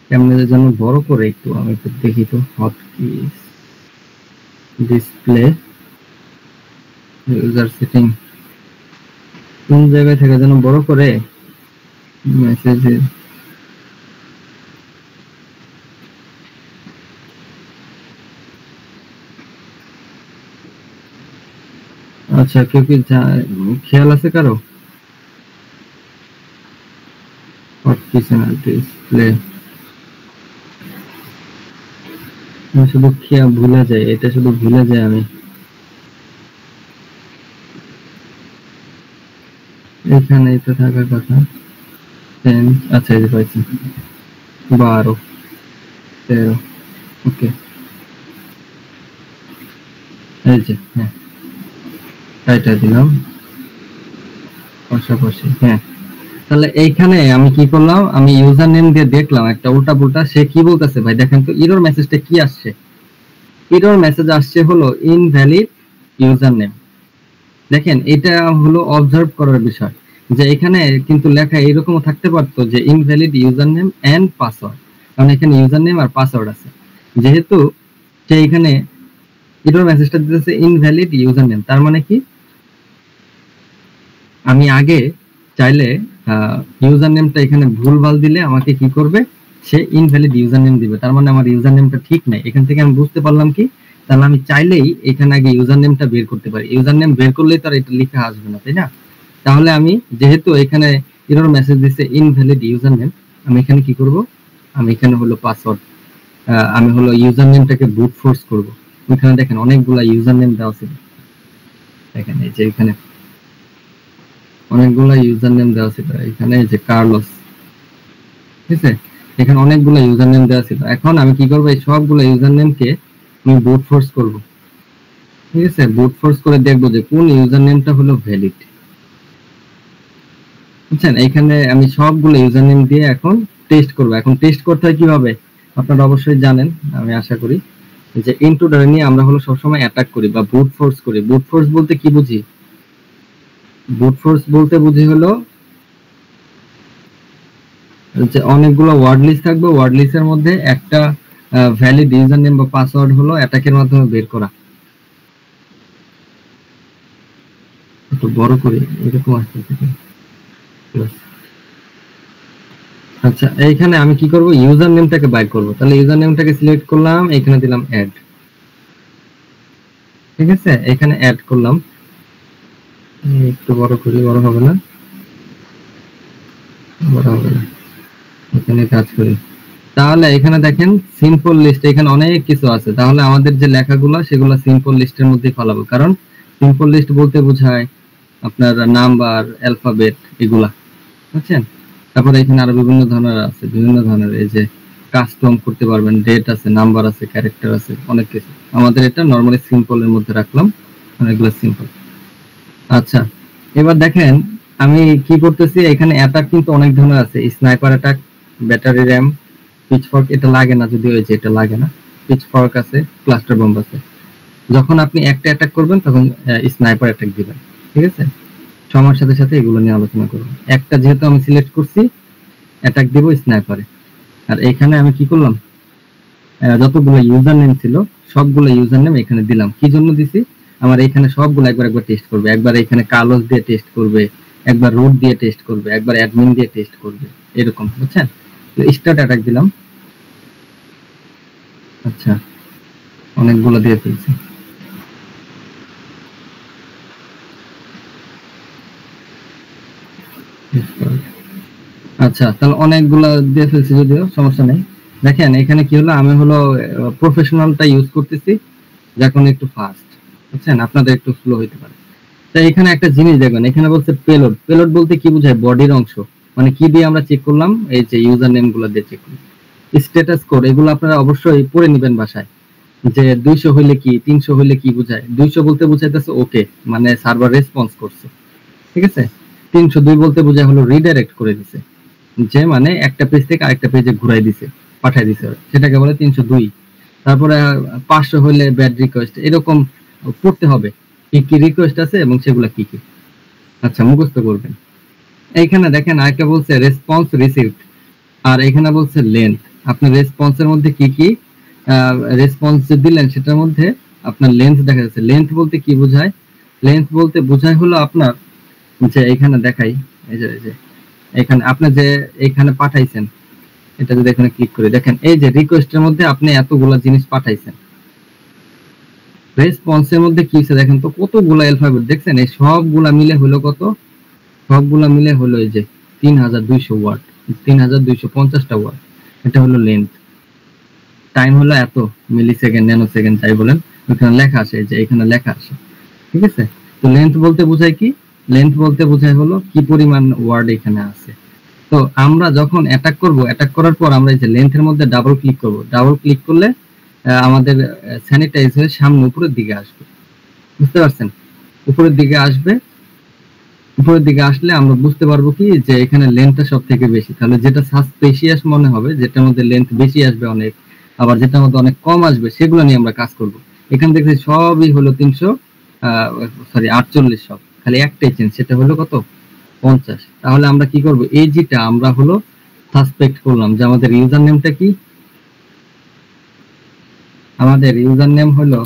কেমনে যেন বড় করে একটু আমি একটু দেখি তো, হটকিস ডিসপ্লে ইউজার সেটিং কোন জায়গায় থেকে যেন বড় করে মেসেজে। আচ্ছা, কেউ কি খেয়াল আছে কারো? হটকিস ডিসপ্লে শুধু খেয়াল ভুলে যাই, এটা শুধু ভুলে যাই আমি। এখানে এটা থাকার কথা। আচ্ছা, এই যে পাইছি 12 13। ওকে, এই যে হ্যাঁ এটা দিলাম পাশাপাশি। হ্যাঁ, তাহলে এইখানে আমি কি করলাম, আমি ইউজার নেম দিয়ে দেখলাম একটা উল্টা পুল্টা। সে কি বলতেছে ভাই দেখেন তো, এরর মেসেজটা কি আসছে। এরর মেসেজ আসছে হলো ইনভ্যালিড ইউজার নেম। দেখেন এটা হলো অবজার্ভ করার বিষয়, যে এখানে কিন্তু লেখা এরকমও থাকতে পারতো যে invalid user name and password, কারণ এখানে ইউজার নেম আর পাসওয়ার্ড আছে। যেহেতু সে এখানে এরর মেসেজটা দিতেছে ইনভ্যালিড ইউজার নেম, তার মানে কি আমি আগে চাইলে ইউজার নেমটা এখানে ভুলভাল দিলে আমাকে কি করবে, সে ইনভ্যালিড ইউজার নেম দিবে। তার মানে আমার ইউজার নেমটা ঠিক নাই। এখান থেকে আমি বুঝতে পারলাম কি, তাহলে আমি চাইলেই এখানে আগে ইউজার নেমটা বের করতে পারি। ইউজার নেম বের করলেই তো আর এটা লেখা আসবে না, তাই না? তাহলে আমি যেহেতু এখানে এরর মেসেজ দিচ্ছে ইনভ্যালিড ইউজার নেম, আমি এখানে কি করব, আমি এখানে হলো পাসওয়ার্ড, আমি হলো ইউজার নেমটাকে ব্রুট ফোর্স করব। এখানে দেখেন অনেকগুলা ইউজার নেম দেওয়া ছিল, দেখেন এই যে এখানে অনেকগুলা ইউজার নেম দেওয়া ছিল। এখানে যে কার্লোস, ঠিক আছে, এখানে অনেকগুলা ইউজার নেম দেওয়া ছিল। এখন আমি কি করব, এই সবগুলা ইউজার নেমকে আমি ব্রুট ফোর্স করব। ঠিক আছে, ব্রুট ফোর্স করে দেখব যে কোন ইউজার নেমটা হলো ভ্যালিড। বুঝছেন, এখানে আমি সবগুলো ইউজার নেম দিয়ে এখন টেস্ট করব। এখন টেস্ট করতে হয় কিভাবে আপনারা অবশ্যই জানেন, আমি আশা করি, যে ইনট্রুডার নিয়ে আমরা হলো সবসময় অ্যাটাক করি বা ব্রুট ফোর্স করি। ব্রুট ফোর্স বলতে কি বুঝি, ব্রুট ফোর্স বলতে বুঝি হলো যে অনেকগুলো ওয়ার্ড লিস্ট থাকবে, ওয়ার্ড লিস্টের মধ্যে একটা ভ্যালিড ইউজার নেম বা পাসওয়ার্ড হলো অ্যাটাকের মাধ্যমে বের করা। একটু বড় করে এরকম আসতে থাকে। আচ্ছা, এইখানে আমি কি করব, ইউজার নেমটাকে বাইর করব। তাহলে ইউজার নেমটাকে সিলেক্ট করলাম, এখানে দিলাম অ্যাড। ঠিক আছে, এখানে অ্যাড করলাম, একটু বড় করি, বড় হবে না, বড় হবে না, এখানে কাজ করি। তাহলে এখানে দেখেন সিম্পল লিস্ট, এখানে অনেক কিছু আছে। তাহলে আমাদের যে লেখাগুলো সেগুলো সিম্পল লিস্টের মধ্যে ফলাবো, কারণ সিম্পল লিস্ট বলতে বোঝায় আপনার নাম্বার, অ্যালফাবেট, এগুলা, বুঝছেন। তারপরে এখানে আরো বিভিন্ন ধরনের আছে, বিভিন্ন ধরনের এই যে কাস্টম করতে পারবেন, ডেট আছে, নাম্বার আছে, ক্যারেক্টার আছে, অনেক কিছু। আমাদের এটা নরমালি সিম্পল এর মধ্যে রাখলাম, অনেকগুলো সিম্পল। আচ্ছা, এবার দেখেন আমি কি করতেছি, এখানে অ্যাটাক কিন্তু অনেক ধরনের আছে। Sniper attack, battery RAM, Pitchfork, এটা লাগে না যদিও, এই যে এটা লাগে না, পিচফর্ক আছে, ক্লাস্টার বম্ব আছে। যখন আপনি একটা অ্যাটাক করবেন তখন স্নাইপার অ্যাটাক দিবেন। ঠিক আছে, সময়ের সাথে সাথে এগুলো নিয়ে আলোচনা করব। একটা যেহেতু আমি সিলেক্ট করছি, অ্যাটাক দিব স্নাইপারে। আর এখানে আমি কি করলাম, যতগুলো ইউজার নেম ছিল সবগুলো ইউজার নেম এখানে দিলাম। কি জন্য দিছি, আমার এখানে সবগুলো একবার একবার টেস্ট করবে। একবার এখানে কার্লোস দিয়ে টেস্ট করবে, একবার রুট দিয়ে টেস্ট করবে, একবার অ্যাডমিন দিয়ে টেস্ট করবে, এরকম, বুঝছেন। স্টার্ট অ্যাটাক দিলাম। আচ্ছা, অনেকগুলো দিয়ে ফেলছি। আচ্ছা, তাহলে অনেকগুলো দিয়ে ফেলছি, যদিও সমস্যা নেই। দেখেন এখানে কি হলো, আমি হলো প্রফেশনালটা ইউজ করতেছি, যখন একটু ফাস্ট, বুঝছেন, আপনাদের একটু স্লো হইতে পারে। তো এখানে একটা জিনিস দেখবেন, এখানে বলছে পেলোড। পেলোড বলতে কি বোঝায়? বডির অংশ। মানে কি দিয়ে আমরা চেক করলাম? এই যে ইউজার নেম গুলো দিয়ে চেক করলাম। স্ট্যাটাস কোড এগুলো আপনারা অবশ্যই পড়ে নেবেন বাসায়, যে 200 হইলে কি, 300 হইলে কি বোঝায়। 200 বলতে বোঝাইতেছে ওকে, মানে সার্ভার রেসপন্স করছে, ঠিক আছে। 302 বলতে বোঝায় হলো রিডাইরেক্ট করে দিছে, যে মানে একটা পেজ থেকে আরেকটা পেজে ঘুরাই দিছে, পাঠাই দিছে, সেটাকে বলে 302। তারপরে 500 হইলে ব্যাড রিকোয়েস্ট। এরকম পড়তে হবে কি কি রিকোয়েস্ট আছে এবং সেগুলো কি কি। আচ্ছা, মুখস্থ করবেন। এইখানে দেখেন আরেকটা বলছে রেসপন্স রিসিভড, আর এখানে বলছে লেন্থ। আপনি রেসপন্সের মধ্যে কি কি রেসপন্স দিলেন সেটার মধ্যে আপনার লেন্থ দেখা যাচ্ছে। লেন্থ বলতে কি বোঝায়? লেন্থ বলতে বোঝায় হলো আপনার যে এখানে দেখাই, এই যে এখানে আপনি যে এখানে পাঠাইছেন, এটা যদি এখানে ক্লিক করে দেখেন, এই যে রিকোয়েস্টের মধ্যে আপনি এতগুলা জিনিস পাঠাইছেন, রেসপন্সের মধ্যে কি হচ্ছে দেখেন তো, কতগুলা অ্যালফাবেট দেখছেন। এই সবগুলা মিলে হলো কত? সবগুলা মিলে হলো এই যে 3200 ওয়ার্ড, 3250টা ওয়ার্ড। এটা হলো লেন্থ। টাইম হলো এত মিলি সেকেন্ড, ন্যানো সেকেন্ড যাই বলেন, ওখানে লেখা আছে, যে এখানে লেখা আছে, ঠিক আছে। তো লেন্থ বলতে বোঝায় কি? লেন্থ বলতে বোঝায় হলো কি পরিমাণ ওয়ার্ড এখানে আছে। তো আমরা যখন অ্যাটাক করব, অ্যাটাক করার পর আমরা এই যে লেন্থের মধ্যে ডাবল ক্লিক করব। ডাবল ক্লিক করলে আমাদের স্যানিটাইজ হয়ে সামনে উপরের দিকে আসবে, বুঝতে পারছেন? উপরের দিকে আসবে। উপরের দিকে আসলে আমরা বুঝতে পারবো কি, যে এখানে লেন্থটা সব থেকে বেশি। তাহলে যেটা সাসপেশিয়াস মনে হবে, যেটার মধ্যে লেন্থ বেশি আসবে অনেক, আবার যেটার মধ্যে অনেক কম আসবে, সেগুলো নিয়ে আমরা কাজ করব। এখানে দেখছি সবই হলো 348 সব, খালি একটাই চেঞ্জ, সেটা হলো কত? 50। তাহলে আমরা কি করব? এই যেটা আমরা হলো সাসপেক্ট করলাম যে আমাদের ইউজার নেমটা কি, আমাদের ইউজার নেম হলো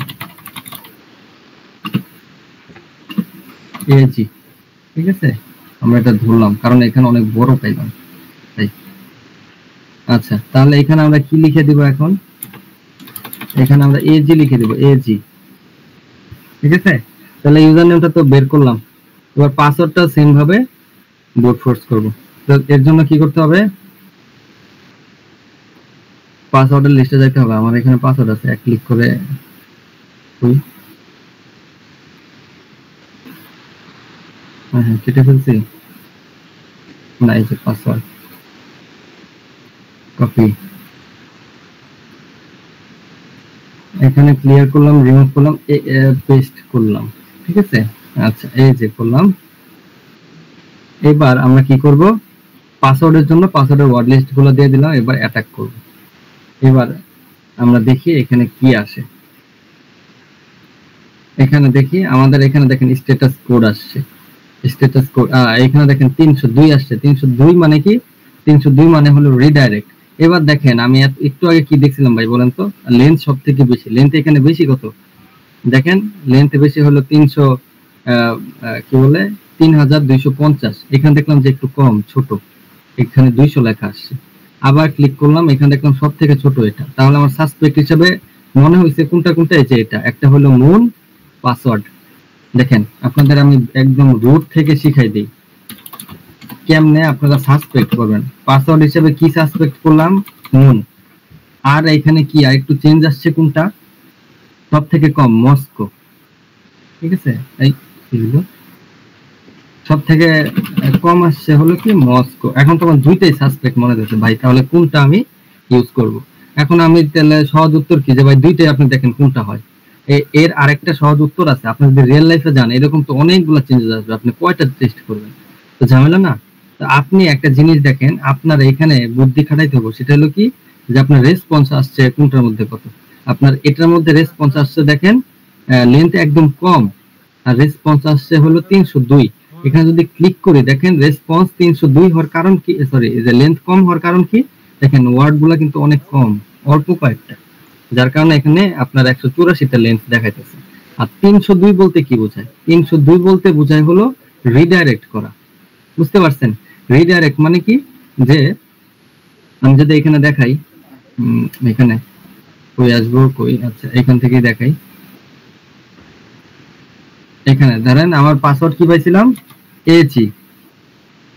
এজি, ঠিক আছে। আমরা এটা ধরলাম কারণ এখানে অনেক বড় পাইলাম তাই। আচ্ছা, তাহলে এখানে আমরা কি লিখে দিব? এখন এখানে আমরা এজি লিখে দিব, এজি, ঠিক আছে। তাহলে ইউজার নেমটা তো বের করলাম। এবার পাসওয়ার্ডটা সেম ভাবে ব্রুট ফোর্স করব। তো এর জন্য কি করতে হবে? পাসওয়ার্ডের লিস্টে যেতে হবে। আমার এখানে পাসওয়ার্ড আছে, এক ক্লিক করে হ্যাঁ কেটে ফেলছি না, এই যে পাসওয়ার্ড কপি, এখানে ক্লিয়ার করলাম, রিমুভ করলাম, পেস্ট করলাম, ঠিক আছে। আচ্ছা, এই যে করলাম। এবার আমরা কি করব? পাসওয়ার্ডের জন্য পাসওয়ার্ডের ওয়ার্ড লিস্ট গুলো দিয়ে দিলাম। এবার অ্যাটাক করব। এবার আমরা দেখি এখানে কি আসে। এখানে দেখি আমাদের এখানে দেখেন স্ট্যাটাস কোড আসছে। স্ট্যাটাস কোড এখানে দেখেন 302 আসছে। 302 মানে কি? 302 মানে হলো রিডাইরেক্ট। এবার দেখেন আমি একটু আগে কি দেখছিলাম ভাই বলেন তো? লেন্থ সব থেকে বেশি। লেন্থ এখানে বেশি কত? দেখেন লেন্থ বেশি হলো 300 কি বলে 3250। এখানে দেখলাম যে একটু কম, ছোট, এখানে 200 লেখা আসছে। আবার ক্লিক করলাম, এখানে দেখলাম সব থেকে ছোট এটা। তাহলে আমার সাসপেক্ট হিসেবে মনে হয়েছে কোনটা কোনটা, এই যে এটা একটা হলো মুন পাসওয়ার্ড। দেখেন আপনাদের আমি একদম রুট থেকে শিখাই দিই কেমনে আপনারা সাসপেক্ট করবেন। পাসওয়ার্ড হিসেবে কি সাসপেক্ট করলাম? মুন। আর এখানে কি আর একটু চেঞ্জ আসছে কোনটা? সব থেকে কম মস্কো, ঠিক আছে। এই সব থেকে কম আসছে হলো কি মস্কো। এখন তোমার দুইটাই সাসপেক্ট মনে হচ্ছে ভাই, তাহলে কোনটা আমি ইউজ করব? এখন আমি তাহলে সহজ উত্তর কি, যে ভাই দুইটাই আপনি দেখেন কোনটা হয়। এর আরেকটা সহজ উত্তর আছে, আপনি যদি রিয়েল লাইফে যান এরকম তো অনেকগুলো চেঞ্জেস আসবে, আপনি কয়টা টেস্ট করবেন? তো ঝামেলা না। তো আপনি একটা জিনিস দেখেন, আপনার এখানে বুদ্ধি খাটাইতে হবে। সেটা হলো কি, যে আপনার রেসপন্স আসছে কোনটার মধ্যে কত। আপনার এটার মধ্যে রেসপন্স আসছে দেখেন লেন্থ একদম কম, আর রেসপন্স আসছে হলো 302। এখানে যদি ক্লিক করি দেখেন রেসপন্স 302 হওয়ার কারণ কি, সরি যে লেন্থ কম হওয়ার কারণ কি, দেখেন ওয়ার্ড গুলা কিন্তু অনেক কম, অল্প কয়েকটা, যার কারণে এখানে আপনার 184টা লেন্থ দেখাইতেছে। আর 302 বলতে কি বোঝায়? 302 বলতে বোঝায় হলো রিডাইরেক্ট করা, বুঝতে পারছেন? রিডাইরেক্ট মানে কি, যে আমি যদি এখানে দেখাই, এখানে কই আসবো, কই, আচ্ছা এখান থেকে দেখাই। এখানে ধরেন আমার পাসওয়ার্ড কি পাইছিলাম? এজি।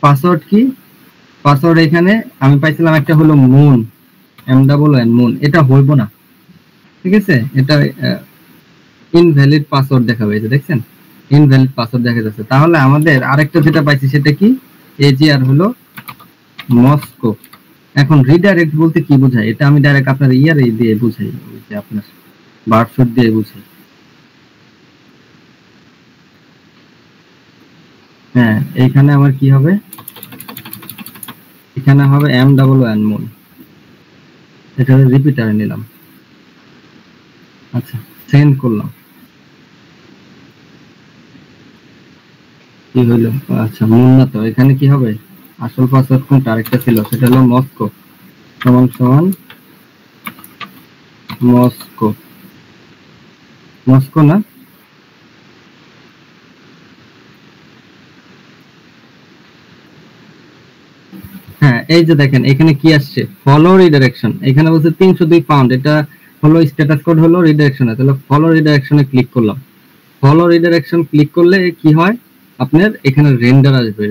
পাসওয়ার্ড কি? পাসওয়ার্ড এখানে আমি পাইছিলাম একটা হলো মুন, MOON মুন। এটা হইব না, ঠিক আছে। এটা ইনভ্যালিড পাসওয়ার্ড দেখাবে, এই যে দেখছেন ইনভ্যালিড পাসওয়ার্ড দেখা যাচ্ছে। তাহলে আমাদের আরেকটা যেটা পাইছি সেটা কি, এজিআর হলো মস্কো। এখন রিডাইরেক্ট বলতে কি বোঝায়, এটা আমি ডাইরেক্ট আপনার ইয়ার দিয়ে বুঝাই, ওই যে আপনার বারশোট দিয়ে বুঝাই। হ্যাঁ, এইখানে আমার কি হবে, এখানে হবে MOON মূল, এটা রিপিটারে নিলাম। আচ্ছা, সেন্ড করলাম, কি হইলো? আচ্ছা, মূল না তো, এখানে কি হবে, আসল পাসওয়ার্ড কোনটা আরেকটা ছিল, সেটা হলো মস্কো সমান সমান মস্কো, মস্কো না? হ্যাঁ, এই যে দেখেন এখানে কি আসছে, ফলো রিডাইরেকশন, এখানে বলছে 302 পাউন্ড, এটা হলো স্ট্যাটাস কোড হলো রিডাইরেকশনে। তাহলে ফলো রিডাইরেকশনে ক্লিক করলাম। ফলো রিডাইরেকশন ক্লিক করলে কি হয়, আপনার এখানে রেন্ডার আসবে,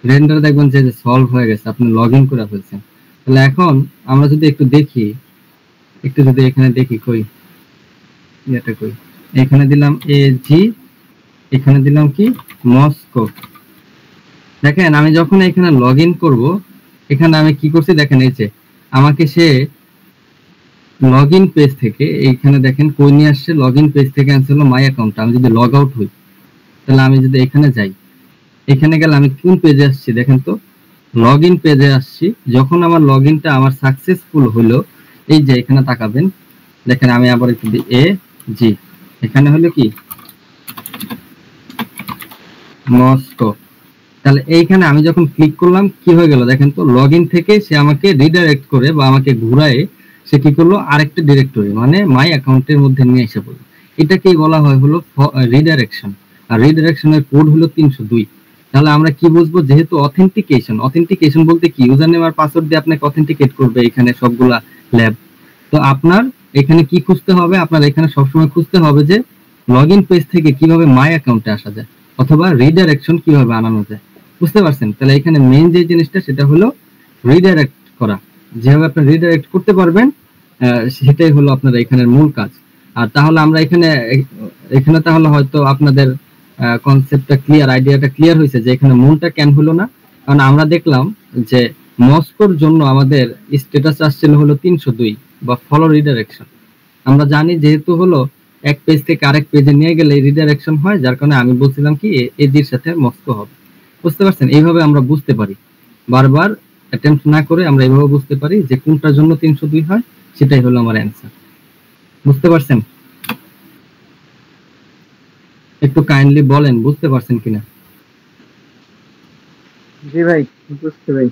রেন্ডার দেখবেন যে সলভ হয়ে গেছে, আপনি লগইন করে ফেলছেন। তাহলে এখন আমরা যদি একটু দেখি, একটু যদি এখানে দেখি, কই এটা, কই, এখানে দিলাম এজি, এখানে দিলাম কি মস্কো। দেখেন আমি যখন এখানে লগইন করব, এখানে আমি কি করছি দেখেন, এই যে আমাকে সে লগইন পেজ থেকে, এইখানে দেখেন কই নিয়ে আসছে, লগইন পেজ থেকে আনছে হলো মাই অ্যাকাউন্ট। আমি যদি লগ আউট হই, তাহলে আমি যদি এখানে যাই, এখানে গেলে আমি কোন পেজে আসছি দেখেন তো, লগইন পেজে আসছি। যখন আমার লগইনটা আমার সাকসেসফুল হলো, এই যে এখানে তাকাবেন, দেখেন আমি আবার একটু জি, এখানে হলো কি মস্কো। তাহলে এইখানে আমি যখন ক্লিক করলাম, কি হয়ে গেল দেখেন তো, লগইন থেকে সে আমাকে রিডাইরেক্ট করে বা আমাকে ঘুরায় সে কি করলো, আরেকটা ডিরেক্টরি মানে মাই অ্যাকাউন্টের মধ্যে নিয়ে এসে পড়লো। এটাকেই বলা হয় হলো রিডাইরেকশন। আর রিডাইরেকশনের কোড হলো 302। তাহলে আমরা কি বুঝবো, যেহেতু অথেন্টিকেশন বলতে কি, ইউজার নেম আর পাসওয়ার্ড দিয়ে আপনাকে অথেন্টিকেট করবে এখানে সবগুলা ল্যাব। তো আপনার এখানে কি খুঁজতে হবে, আপনার এখানে সবসময় খুঁজতে হবে যে লগইন পেজ থেকে কিভাবে মাই অ্যাকাউন্টে আসা যায়, অথবা রিডাইরেকশন কিভাবে আনানো যায়। বুঝতে পারছেন? তাহলে এখানে মেইন যে জিনিসটা সেটা হলো রিডাইরেক্ট করা। যেভাবে আপনি রিডাইরেক্ট করতে পারবেন, সেটাই হলো আপনার এখানের মূল কাজ। আর তাহলে আমরা এখানে তাহলে হয়তো আপনাদের কনসেপ্টটা ক্লিয়ার, আইডিয়াটা ক্লিয়ার হয়েছে যে এখানে মূলটা কেন হলো না। কারণ আমরা দেখলাম যে মস্কোর জন্য আমাদের স্ট্যাটাস আসছিল হলো 302 বা ফলো রিডাইরেকশন। আমরা জানি যেহেতু হলো এক পেজ থেকে আরেক পেজে নিয়ে গেলে রিডাইরেকশন হয়, যার কারণে আমি বলছিলাম কি এজির সাথে মস্কো হবে। বুঝতে পারছেন? এইভাবে আমরা বুঝতে পারি, বারবার অ্যাটেম্পট না করে আমরা এইভাবে বুঝতে পারি যে কোনটার জন্য 302 হয়, সেটাই হলো আমার অ্যান্সার। বুঝতে পারছেন? একটু কাইন্ডলি বলেন বুঝতে পারছেন কিনা। জি ভাই, বুঝতে ভাই।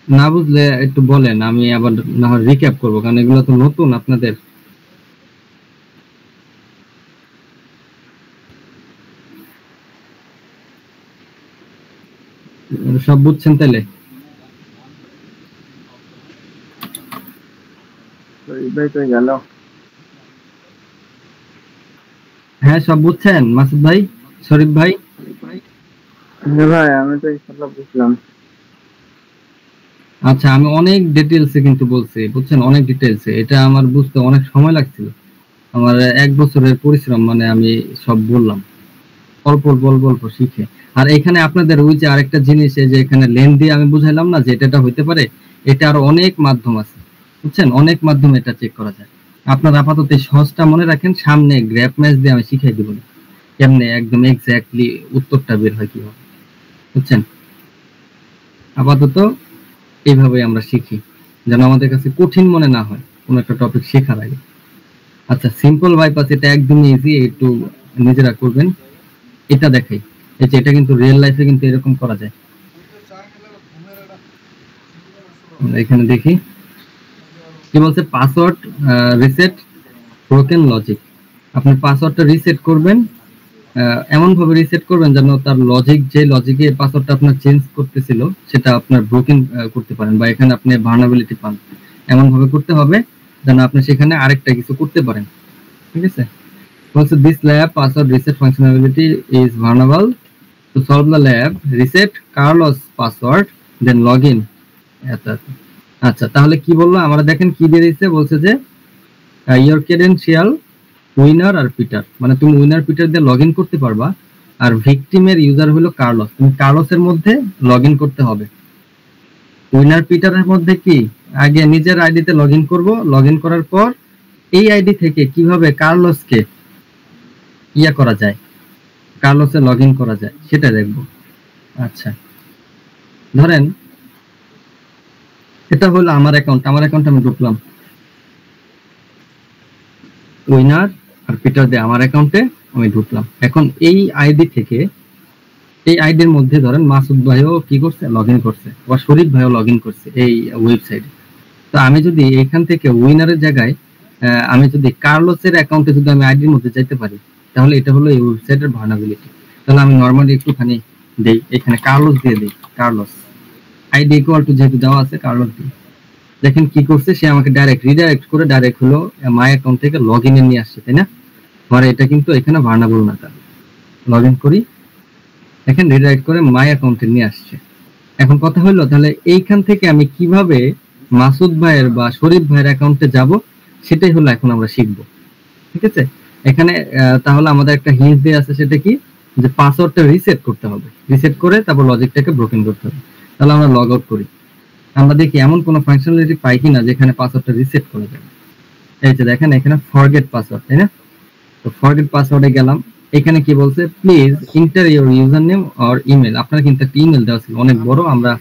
না বুঝলে একটু বলেন, আমি আবার না হয় রিক্যাপ করবো, কারণ এগুলো তো নতুন আপনাদের। সব বুঝছেন তাহলে? ভাই তো গেল। হ্যাঁ, সব বুঝছেন মাসুদ ভাই, শরীফ ভাই? হ্যাঁ ভাই, আমি তো ইনশাআল্লাহ বুঝলাম। আচ্ছা, আমি অনেক ডিটেইলসে কিন্তু বলছি, বুঝছেন, অনেক ডিটেইলসে। এটা আমার বুঝতে অনেক সময় লাগছিল, আমার 1 বছরের পরিশ্রম, মানে আমি সব বললাম অল্প অল্প শিখে। আর এখানে আপনাদের ওই যে আরেকটা জিনিস, এই যে এখানে লেন দিয়ে আমি বুঝাইলাম না যে এটা হইতে পারে, এটা আরো অনেক মাধ্যম আছে, বুঝছেন, অনেক মাধ্যমে এটা চেক করা যায়। আপনারা আপাতত এই সহজটা মনে রাখেন, সামনে গ্র্যাফ ম্যাচ দিয়ে আমি শিখাই দিব না কেমনে একদম এক্স্যাক্টলি উত্তরটা বের হয় কিভাবে, বুঝছেন। আপাতত এইভাবে আমরা শিখি, যেন আমাদের কাছে কঠিন মনে না হয় কোন একটা টপিক শেখার আগে। আচ্ছা, সিম্পল বাইপাস এটা একদমই ইজি, একটু নিজেরা করবেন। এটা দেখাই, এই যে এটা কিন্তু রিয়েল লাইফে কিন্তু এরকম করা যায়। এখানে দেখি কি বলছে, পাসওয়ার্ড রিসেট ব্রোকেন লজিক। আপনি পাসওয়ার্ডটা রিসেট করবেন, এমন ভাবে রিসেট করবেন যেন তার লজিক, যে লজিকে পাসওয়ার্ডটা আপনার চেঞ্জ করতেছিল সেটা আপনার ব্রোকেন করতে পারেন, বা এখানে আপনি ভালনারেবিলিটি পান, এমন ভাবে করতে হবে যেন আপনি সেখানে আরেকটা কিছু করতে পারেন। ঠিক আছে? বলছে this lab password reset functionality is vulnerable, to solve the lab reset Carlos password then login. আচ্ছা, তাহলে কি বললো, আমরা দেখেন কি দিয়ে দিচ্ছে, বলছে যে ইয়োর ক্রেডেনশিয়াল উইনার আর পিটার, মানে তুমি উইনার পিটার দিয়ে লগ ইন করতে পারবা, আর ভিকটিমের ইউজার হলো কার্লস, তুমি কার্লসের মধ্যে লগ ইন করতে হবে। উইনার পিটারের মধ্যে কি আগে নিজের আইডিতে লগ ইন করবো, লগ ইন করার পর এই আইডি থেকে কিভাবে কার্লসকে ইয়া করা যায়, কার্লসে লগ ইন করা যায় সেটা দেখবো। আচ্ছা ধরেন এটা হলো আমার অ্যাকাউন্ট, আমার অ্যাকাউন্টে আমি ঢুকলাম, উইনার আর পিটার দিয়ে আমার অ্যাকাউন্টে আমি ঢুকলাম। এখন এই আইডি থেকে, এই আইডির মধ্যে ধরেন মাসুদ ভাইও কি করছে, লগ ইন করছে, বা শরীফ ভাইও লগ ইন করছে এই ওয়েবসাইটে। তো আমি যদি এখান থেকে উইনারের জায়গায় আমি যদি কার্লসের অ্যাকাউন্টে যদি আমি আইডির মধ্যে যেতে পারি, তাহলে এটা হলো এই ওয়েবসাইটের ভালনারেবিলিটি। তাহলে আমি নরমালি একটুখানি দেই, এখানে কার্লস দিয়ে দিই, কার্লস আইডি ইকুয়াল টু যেহেতু দেওয়া আছে কার্লস দিই। দেখেন কি করছে, সে আমাকে ডাইরেক্ট রিডাইরেক্ট করে ডাইরেক্ট হলো মাই অ্যাকাউন্ট থেকে লগ ইনে নিয়ে আসছে, তাই না? মানে এটা কিন্তু এখানে ভালনারেবল না। তার লগ ইন করি, দেখেন রিডাইরেক্ট করে মাই অ্যাকাউন্টে নিয়ে আসছে। এখন কথা হলো তাহলে এইখান থেকে আমি কিভাবে মাসুদ ভাইয়ের বা শরীফ ভাইয়ের অ্যাকাউন্টে যাব, সেটাই হলো এখন আমরা শিখব। ঠিক আছে, এখানে তাহলে আমাদের একটা হিন্ট দেয়া আছে, সেটা কি, যে পাসওয়ার্ডটা রিসেট করতে হবে, রিসেট করে তারপর লজিকটাকে ব্রোকেন করতে হবে। তাহলে আমরা লগ আউট করি, আমরা দেখি এমন কোনো ফাংশনালিটি পাই কিনা যেখানে পাসওয়ার্ডটা রিসেট করা যাবে। এই যে দেখেন এখানে ফরগেট পাসওয়ার্ড, তাই না? তো ফরগেট পাসওয়ার্ডে গেলাম, এখানে কি বলছে, please enter your user name or email. আপনারা কিন্তু একটা ইমেল দেওয়া ছিল অনেক বড়, আমরা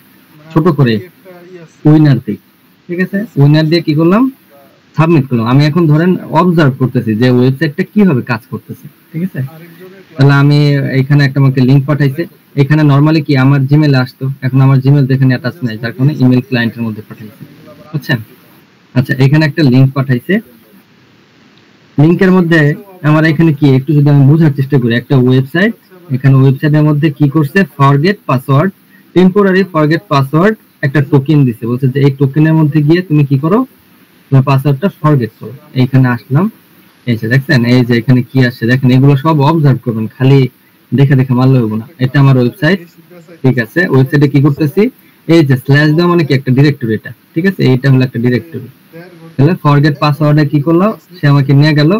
ছোট করে উইনার দিই। ঠিক আছে, উইনার দিয়ে কি করলাম, সাবমিট করলাম। আমি এখন ধরেন অবজার্ভ করতেছি যে ওয়েবসাইটটা কিভাবে কাজ করতেছে। ঠিক আছে, তাহলে আমি এখানে একটা আমাকে লিংক পাঠাইছে, এখানে নরমালি কি আমার জিমেলে আসতো, এখন আমার জিমেল এখানে অ্যাটাচ নাই, যার কারণে ইমেল ক্লায়েন্টের মধ্যে পাঠাইছে, বুঝছেন? আচ্ছা এখানে একটা লিংক পাঠাইছে, লিংকের মধ্যে আমার এখানে কি একটু যদি আমি বোঝার চেষ্টা করি, একটা ওয়েবসাইট, এখানে ওয়েবসাইটের মধ্যে কি করছে, forget password, temporary forget password, একটা টোকেন দিছে, বলছে যে এই টোকেনের মধ্যে গিয়ে তুমি কি করো, তোমার পাসওয়ার্ডটা ফরগেট করো। এইখানে আসলাম, এই যে দেখছেন এই যে এখানে কি আসছে, দেখেন এগুলো সব অবজার্ভ করবেন, খালি দেখে দেখে মারলে হবে না। এটা আমার ওয়েবসাইট, ঠিক আছে, ওয়েবসাইটে কি করতেছি, এই যে স্ল্যাশ দেওয়া মানে কি একটা ডিরেক্টরি, এটা ঠিক আছে, এইটা হলো একটা ডিরেক্টরি। তাহলে ফরগেট পাসওয়ার্ডে কি করলো, সে আমাকে নিয়ে গেল,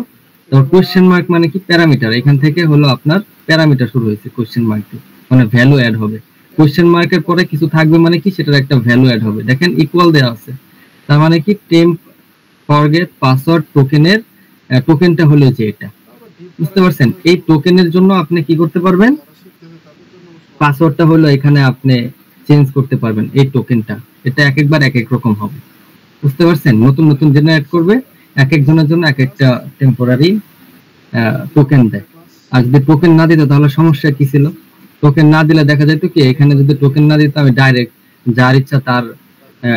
তো কোশ্চেন মার্ক মানে কি প্যারামিটার, এখান থেকে হলো আপনার প্যারামিটার শুরু হয়েছে কোশ্চেন মার্ক দিয়ে, মানে ভ্যালু অ্যাড হবে। কোশ্চেন মার্কের পরে কিছু থাকবে মানে কি, সেটার একটা ভ্যালু অ্যাড হবে। দেখেন ইকুয়াল দেওয়া আছে, তার মানে কি টেম্প ফরগেট পাসওয়ার্ড টোকেনের টোকেনটা হলো যে এটা, বুঝতে পারছেন? এই টোকেনের জন্য আপনি কি করতে পারবেন, পাসওয়ার্ডটা হলো এখানে আপনি চেঞ্জ করতে পারবেন। এই টোকেনটা এটা এক একবার এক এক রকম হবে, বুঝতে পারছেন? নতুন নতুন জেনারেট করবে, এক একজনের জন্য এক একটা টেম্পোরারি টোকেন দেয়। আর যদি টোকেন না দিত তাহলে সমস্যা কি ছিল, টোকেন না দিলে দেখা যেত কি, এখানে যদি টোকেন না দিত আমি ডাইরেক্ট যার ইচ্ছা তার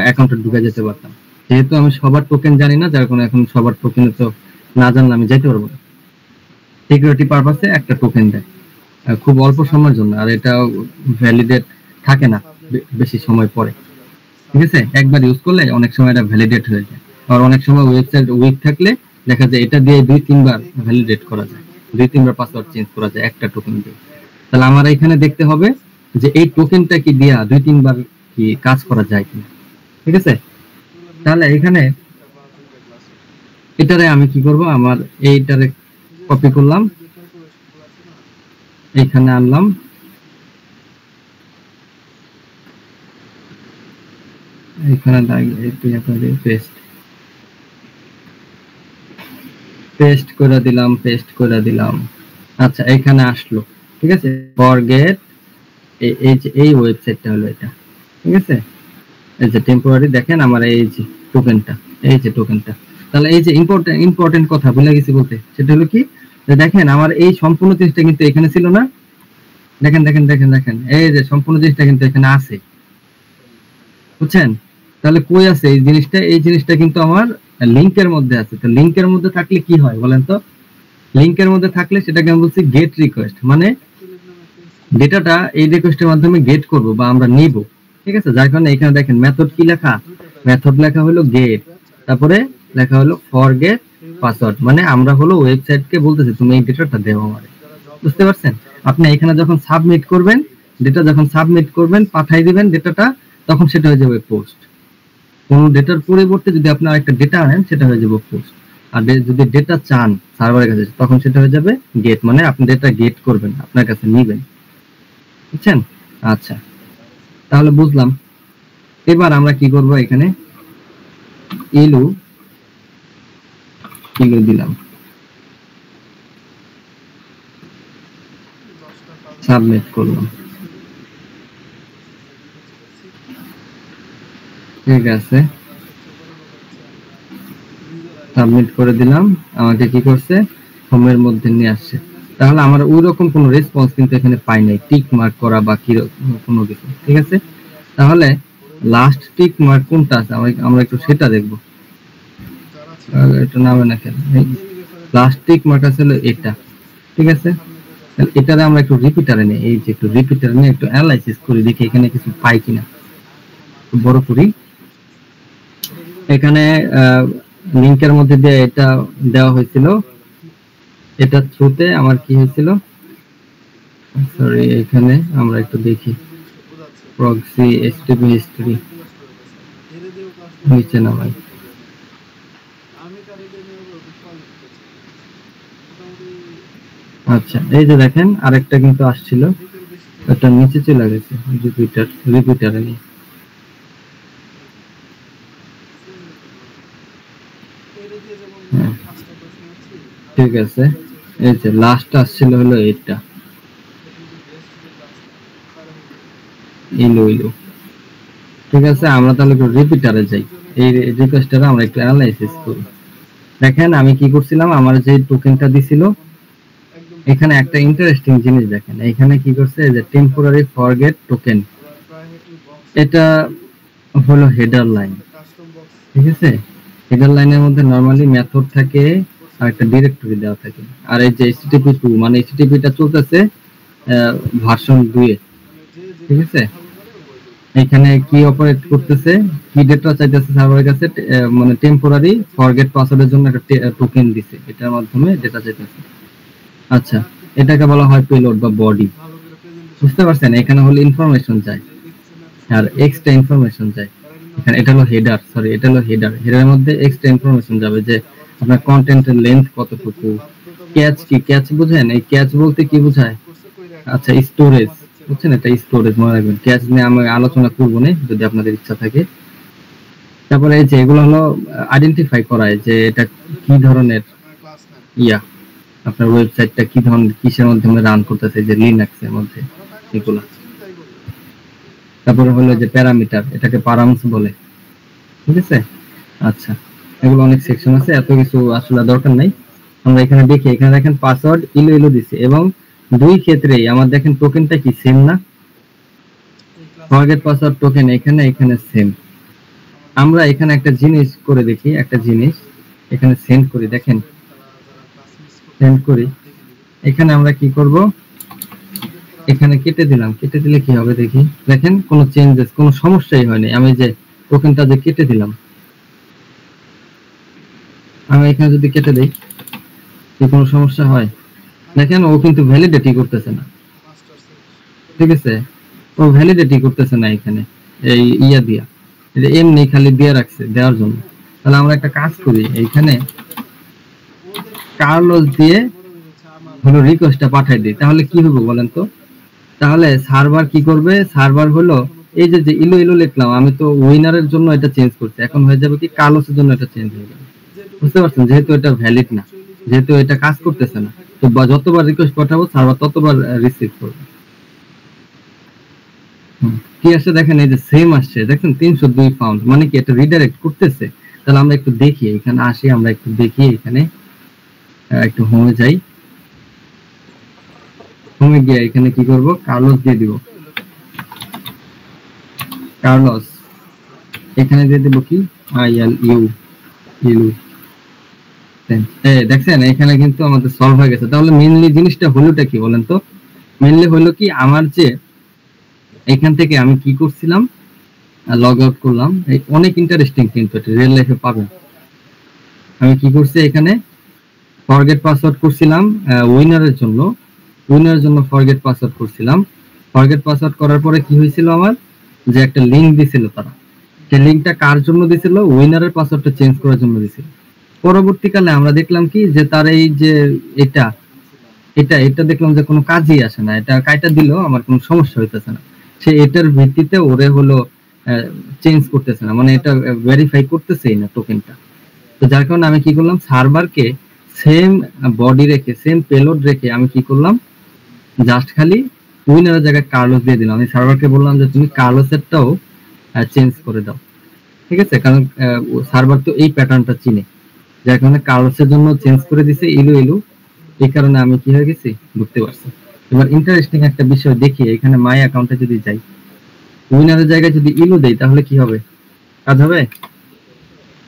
অ্যাকাউন্টে ঢুকে যেতে পারতাম। যেহেতু আমি সবার টোকেন জানি না, যার কারণে এখন সবার টোকেন তো না জানলে আমি যেতে পারবো না। সিকিউরিটি পারপাসে একটা টোকেন দেয় খুব অল্প সময়ের জন্য, আর এটা ভ্যালিডেট থাকে না বেশি সময় পরে। ঠিক আছে, একবার ইউজ করলে অনেক সময় এটা ভ্যালিডেট হয়ে যায়, আর অনেক সময় ওয়েবসাইট উইক থাকলে দেখা যায় এটা দিয়ে 2-3 বার ভ্যালিডেট করা যায়, 2-3 বার পাসওয়ার্ড চেঞ্জ করা যায় একটা টোকেন দিয়ে। তাহলে আমার এখানে দেখতে হবে যে এই টোকেনটা কি দিয়া 2-3 বার কি কাজ করা যায় কিনা। ঠিক আছে, তাহলে এখানে এটারে আমি কি করব, আমার এইটারে কপি করলাম, এখানে আনলাম, এখানে পেস্ট করে দিলাম, পেস্ট করে দিলাম। আচ্ছা এখানে আসলো, ঠিক আছে, ফরগেট এই যে এই ওয়েবসাইটটা হলো এটা, ঠিক আছে, এই যে টেম্পোরারি, দেখেন আমার এই যে টোকেনটা, এই যে টোকেনটা। তাহলে এই যে ইম্পর্টেন্ট কথা ভুলে গেছি বলতে, সেটা হলো কি, দেখেন আমার এই সম্পূর্ণ জিনিসটা কিন্তু এখানে ছিল না, দেখেন দেখেন দেখেন দেখেন এই যে সম্পূর্ণ জিনিসটা কিন্তু এখানে আছে, বুঝছেন? তাহলে কই আছে এই জিনিসটা, এই জিনিসটা কিন্তু আমার লিংকের মধ্যে আছে। তো লিংকের মধ্যে থাকলে কি হয় বলেন তো, লিংকের মধ্যে থাকলে সেটাকে আমি বলছি গেট রিকোয়েস্ট, মানে ডেটাটা এই রিকোয়েস্টের মাধ্যমে গেট করব বা আমরা নিব। ঠিক আছে, যার কারণে এখানে দেখেন মেথড কি লেখা, মেথড লেখা হলো গেট, তারপরে লেখা হলো ফরগেট পাসওয়ার্ড, মানে আমরা হলো ওয়েবসাইটকে বলতেছি তুমি এই ডেটাটা দেও আমারে, বুঝতে পারছেন? আপনি এখানে যখন সাবমিট করবেন, ডেটা যখন সাবমিট করবেন, পাঠাই দিবেন ডেটাটা, তখন সেটা হয়ে যাবে পোস্ট। কোন ডেটার পরিবর্তে যদি আপনি আরেকটা ডেটা আনেন, সেটা হয়ে যাবে পোস্ট। আর যদি ডেটা চান সার্ভারের কাছে, তখন সেটা হয়ে যাবে গেট, মানে আপনি ডেটা গেট করবেন, আপনার কাছে নিবেন। বুঝছেন? আচ্ছা, তাহলে বুঝলাম। এবার আমরা কি করব, এখানে ইলু দিলাম, সাবমিট করলাম। ঠিক আছে, সাবমিট করে দিলাম। আমাকে কি করছে, হোমের মধ্যে নিয়ে আসছে। তাহলে আমার ওই রকম কোনো রেসপন্স কিন্তু এখানে পাই নাই, টিক মার্ক করা বা কি কোনো কিছু। ঠিক আছে, তাহলে লাস্ট টিক মার্ক কোনটা আছে আমরা একটু সেটা দেখব। এটা নামে না কেন, লাস্ট টিক মার্ক আছে হলো এটা। ঠিক আছে, এটারে আমরা একটু রিপিটারে নিই, এই যে একটু রিপিটারে নিয়ে একটু অ্যানালাইসিস করি, দেখি এখানে কিছু পাই কিনা। বড় করি, এখানে লিংকের মধ্যে দিয়ে এটা দেওয়া হয়েছিল, এটা থ্রুতে আমার কি হয়েছিল, সরি এখানে আমরা একটু দেখি প্রক্সি এসটিপি হিস্টরি নিচে নামাই। আচ্ছা, এই যে দেখেন আরেকটা কিন্তু আসছিল, এটা নিচে চলে গেছে রিপিটারে নিয়ে। ঠিক আছে, এই যে লাস্ট আসছিল হলো এটা ইলু। ঠিক আছে, আমরা তাহলে একটু রিপিটারে যাই, এই রিকোয়েস্টটা আমরা একটু অ্যানালাইসিস করি। দেখেন আমি কি করছিলাম, আমার যে টোকেনটা দিছিল, এখানে একটা ইন্টারেস্টিং জিনিস দেখেন, এখানে কি করছে, যে টেম্পোরারি ফরগেট টোকেন, এটা হলো হেডার লাইন। ঠিক আছে, হেডার লাইনের মধ্যে নরমালি মেথড থাকে আর একটা ডিরেক্টরি দেওয়া থাকে। আর এই যে HTTP2 মানে HTTPটা চলতেছে ভার্সন 2 এ। ঠিক আছে, এখানে কি অপারেট করতেছে, কি ডেটা চাইতেছে সার্ভারের কাছে, মানে টেম্পোরারি ফরগেট পাসওয়ার্ডের জন্য একটা টোকেন দিছে, এটার মাধ্যমে ডেটা চাইতেছে। আচ্ছা, এটাকে বলা হয় পেলোড বা বডি। বুঝতে পারছেন, এখানে হলো ইনফরমেশন যায় আর এক্সট্রা ইনফরমেশন যায়। এখানে এটা হলো হেডার, সরি এটা হলো হেডারের মধ্যে এক্সট্রা ইনফরমেশন যাবে, যে আপনার কন্টেন্টের লেন্থ কতটুকু, ক্যাচ কি, ক্যাচ বুঝেন, এই ক্যাচ বলতে কি বোঝায়? আচ্ছা, স্টোরেজ, বুঝছেন, এটা স্টোরেজ মনে রাখবেন। ক্যাচ নিয়ে আমি আলোচনা করবো না যদি আপনাদের ইচ্ছা থাকে। তারপরে এই যে এগুলো হলো আইডেন্টিফাই করায় যে এটা কি ধরনের আপনার ওয়েবসাইটটা কি ধরনের, কিসের মাধ্যমে রান করতেছে, যে লিনাক্স এর মধ্যে এগুলো। তারপরে হলো যে প্যারামিটার, এটাকে প্যারামস বলে। ঠিক আছে, আচ্ছা, এগুলো অনেক সেকশন আছে, এত কিছু আসলে দরকার নাই। আমরা এখানে দেখি, এখানে দেখেন পাসওয়ার্ড ইলু দিছে, এবং দুই ক্ষেত্রেই আমার দেখেন টোকেনটা কি সেম না, ফরগেট পাসওয়ার্ড টোকেন এখানে সেম। আমরা এখানে একটা জিনিস করে দেখি, একটা জিনিস এখানে সেন্ড করি, দেখেন সেন্ড করি। এখানে আমরা কি করব, এখানে কেটে দিলাম, কেটে দিলে কি হবে দেখি। দেখেন কোনো চেঞ্জেস, কোনো সমস্যাই হয়নি। আমি যে টোকেনটা যে কেটে দিলাম, আমি এখানে যদি কেটে দেই, কি কোনো সমস্যা হয়? দেখেন ও কিন্তু ভ্যালিডেটই করতেছে না। ঠিক আছে, ও ভ্যালিডেটই করতেছে না এখানে, এই দিয়া এমনি খালি দিয়ে রাখছে দেওয়ার জন্য। তাহলে আমরা একটা কাজ করি, এইখানে কার্লোস দিয়ে হলো রিকোয়েস্টটা পাঠাই দিই, তাহলে কি হবে বলেন তো? তাহলে সার্ভার কি করবে, সার্ভার হলো এই যে ইলু লিখলাম, আমি তো উইনারের জন্য এটা চেঞ্জ করছি, এখন হয়ে যাবে কি কার্লোসের জন্য এটা চেঞ্জ হয়ে যাবে। বুঝতে পারছেন, যেহেতু এটা ভ্যালিড না, যেহেতু এটা কাজ করতেছে না, তো যতবার রিকোয়েস্ট পাঠাবো সার্ভার ততবার রিসিভ করবে। কি আসছে দেখেন, এই যে সেম আসছে, দেখেন 302 পাউন্ড, মানে কি এটা রিডাইরেক্ট করতেছে। তাহলে আমরা একটু দেখি, এখানে আসি, আমরা একটু দেখি, এখানে একটু হোমে যাই, হোমে গিয়ে এখানে কি করব, কার্লোস দিয়ে দিব, কার্লোস এখানে দিয়ে দিব কি ইলু। দেখছেন এখানে কিন্তু আমাদের সলভ হয়ে গেছে। তাহলে মেইনলি জিনিসটা হলোটা কি বলেন তো? মেইনলি হলো কি, আমার যে এখান থেকে আমি কি করছিলাম, লগ আউট করলাম, অনেক ইন্টারেস্টিং কিন্তু এটা রিয়েল লাইফে পাবেন। আমি কি করছি, এখানে ফরগেট পাসওয়ার্ড করছিলাম উইনারের জন্য ফরগেট পাসওয়ার্ড করছিলাম। ফরগেট পাসওয়ার্ড করার পরে কি হয়েছিল, আমার যে একটা লিংক দিছিল, তারা সেই লিংকটা কার জন্য দিছিল, উইনারের পাসওয়ার্ডটা চেঞ্জ করার জন্য দিছিল। পরবর্তীকালে আমরা দেখলাম কি যে তার এই যে এটা এটা এটা দেখলাম যে কোনো কাজই আসে না, এটা কাইটা দিলেও আমার কোনো সমস্যা হইতেছে না। সে এটার ভিত্তিতে ওরে হলো চেঞ্জ করতেছে না, মানে এটা ভেরিফাই করতেছেই না টোকেনটা। তো যার কারণে আমি কি করলাম, সার্ভারকে সেম বডি রেখে সেম পেলোড রেখে আমি কি করলাম, জাস্ট খালি উইনারের জায়গায় কার্লোস দিয়ে দিলাম। আমি সার্ভারকে বললাম যে তুমি কার্লোসেরটাও চেঞ্জ করে দাও, ঠিক আছে, কারণ সার্ভার তো এই প্যাটার্নটা চিনে, যার কারণে কার্লোসের জন্য চেঞ্জ করে দিছে ইলু ইলু। এই কারণে আমি কি হয়ে গেছি বুঝতে পারছি। এবার ইন্টারেস্টিং একটা বিষয় দেখি, এখানে মাই অ্যাকাউন্টে যদি যাই, উইনারের জায়গায় যদি ইলু দেই তাহলে কি হবে, কাজ হবে?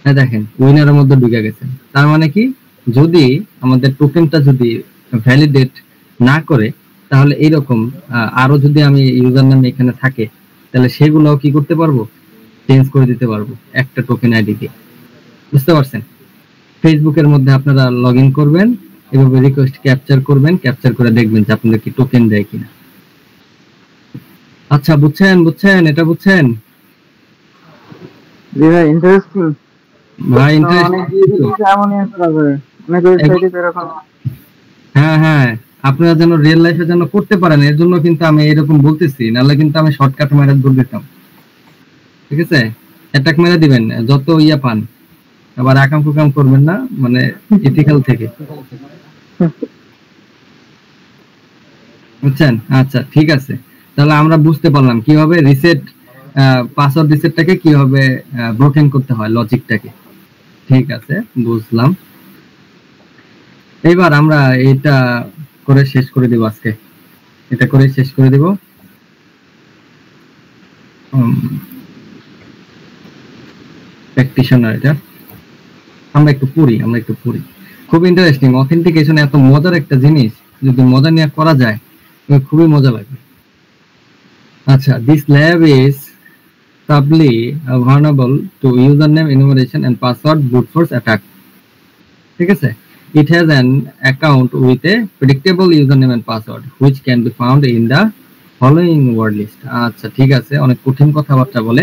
হ্যাঁ দেখেন উইনারের মধ্যে ঢুকে গেছে। তার মানে কি, যদি আমাদের টোকেনটা যদি ভ্যালিডেট না করে তাহলে এইরকম আরো যদি আমি ইউজার নাম এখানে থাকে তাহলে সেগুলোও কি করতে পারবো, চেঞ্জ করে দিতে পারবো একটা টোকেন আইডি দিয়ে। বুঝতে পারছেন? ফেসবুকের মধ্যে আপনারা লগ ইন করবেন, এভাবে রিকোয়েস্ট ক্যাপচার করবেন, ক্যাপচার করে দেখবেন যে আপনাদের কি টোকেন দেয় কিনা। আচ্ছা বুঝছেন, বুঝছেন, এটা বুঝছেন জি ভাই, ইন্টারেস্টিং ভাই? হ্যাঁ হ্যাঁ, আপনারা যেন রিয়েল লাইফে যেন করতে পারেন এর জন্য কিন্তু আমি এরকম বলতেছি, নাহলে কিন্তু আমি শর্টকাট মেরে দূর দিতাম। ঠিক আছে, অ্যাটাক মেরে দিবেন যত ইয়া পান, আবার আকাম কুকাম করবেন না, মানে ইথিক্যাল থেকে। বুঝছেন? আচ্ছা ঠিক আছে, তাহলে আমরা বুঝতে পারলাম কিভাবে রিসেট পাসওয়ার্ড রিসেটটাকে কিভাবে ব্রোকেন করতে হয়, লজিকটাকে। ঠিক আছে, বুঝলাম। এইবার আমরা এটা করে শেষ করে দিব আজকে, এটা করে শেষ করে দিব। প্র্যাকটিশনার এটা আমরা একটু পড়ি। খুব ইন্টারেস্টিং, অথেন্টিকেশন এত মজার একটা জিনিস, যদি মজা নিয়ে করা যায় খুবই মজা লাগবে। আচ্ছা, this lab is probably vulnerable to username enumeration and password brute force attack. ঠিক আছে, it has an account with a predictable username and password which can be found in the following word list. আচ্ছা ঠিক আছে, অনেক কঠিন কথাবার্তা বলে।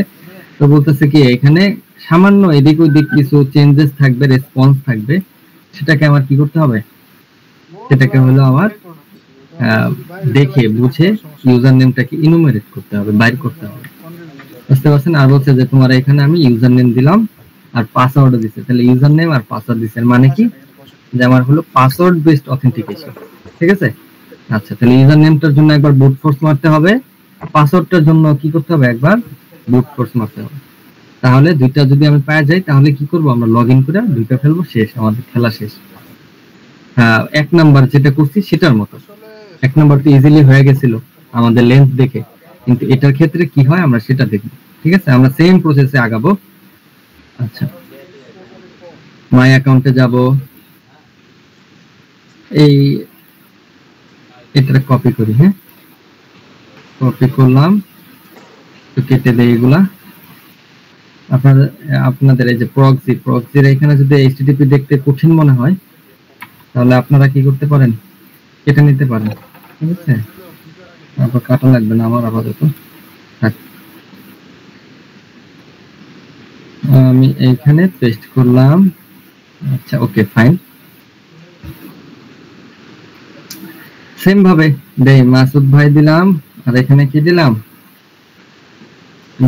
তো বলতেছে কি, এখানে সামান্য এদিক ওদিক কিছু চেঞ্জেস থাকবে, রেসপন্স থাকবে, সেটাকে আমার কি করতে হবে, সেটাকে হলো আমার দেখে বুঝে ইউজার নেমটাকে ইনুমারেট করতে হবে, বাইর করতে হবে। বুঝতে পারছেন? আর বলছে যে তোমার এখানে আমি ইউজার নেম দিলাম আর পাসওয়ার্ড দিছে, তাহলে ইউজার নেম আর পাসওয়ার্ড দিছে মানে কি, যে আমার হলো পাসওয়ার্ড বেসড অথেন্টিকেশন। ঠিক আছে, আচ্ছা তাহলে ইউজার নেমটার জন্য একবার ব্রুট ফোর্স মারতে হবে, পাসওয়ার্ডটার জন্য কি করতে হবে, একবার ব্রুট ফোর্স মারতে হবে। তাহলে দুইটা যদি আমি পাওয়া যাই তাহলে কি করব, আমরা লগ ইন করে দুইটা ফেলবো, শেষ, আমাদের খেলা শেষ। এক নাম্বার যেটা করছি সেটার মতো, এক নাম্বার তো ইজিলি হয়ে গেছিল আমাদের লেন্থ দেখে, কিন্তু এটার ক্ষেত্রে কি হয় আমরা সেটা দেখব। ঠিক আছে, আমরা সেম প্রসেসে আগাবো। আচ্ছা, মাই অ্যাকাউন্টে যাব, এই এটা কপি করি, হ্যাঁ কপি করলাম, তো কেটে দেই এগুলা। আপনাদের এই যে প্রক্সির এখানে যদি এইচটিটিপি দেখতে কঠিন মনে হয় তাহলে আপনারা কি করতে পারেন, কেটে নিতে পারেন। ঠিক আছে, আবার কাটা লাগবে না আমার আপাতত। আমি এইখানে পেস্ট করলাম। আচ্ছা ওকে ফাইন, সেম ভাবে দেই, মাসুদ ভাই দিলাম, আর এখানে কি দিলাম,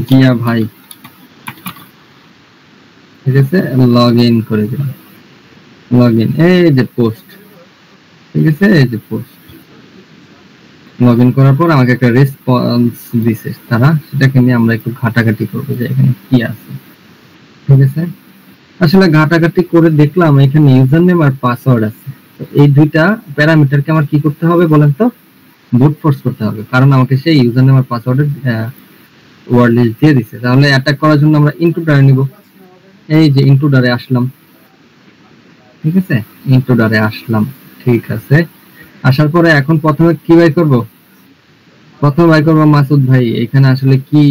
জিয়া ভাই। ঠিক আছে, লগ ইন করে দিলাম, লগ ইন, এই যে পোস্ট। ঠিক আছে, এই যে পোস্ট, লগ ইন করার পর আমাকে একটা রেসপন্স দিছে তারা, সেটাকে নিয়ে আমরা একটু ঘাটাঘাটি করবো যে এখানে কি আছে। ঠিক আছে, আসলে ঘাটাঘাটি করে দেখলাম এখানে ইউজার নেম আর পাসওয়ার্ড আছে, তো এই দুইটা প্যারামিটারকে আমার কি করতে হবে বলেন তো, ব্রুট ফোর্স করতে হবে, কারণ আমাকে সেই ইউজার নেম আর পাসওয়ার্ডের ওয়ার্ড লিস্ট দিয়ে দিছে। তাহলে অ্যাটাক করার জন্য আমরা ইনট্রুডারে নিব, এই যে ইনট্রুডারে আসলাম। ঠিক আছে, ইনট্রুডারে আসলাম। ঠিক আছে, আসার পরে এখন প্রথমে কি বাই করব, প্রথমে বাই করব মাসুদ ভাই, এখানে আসলে কি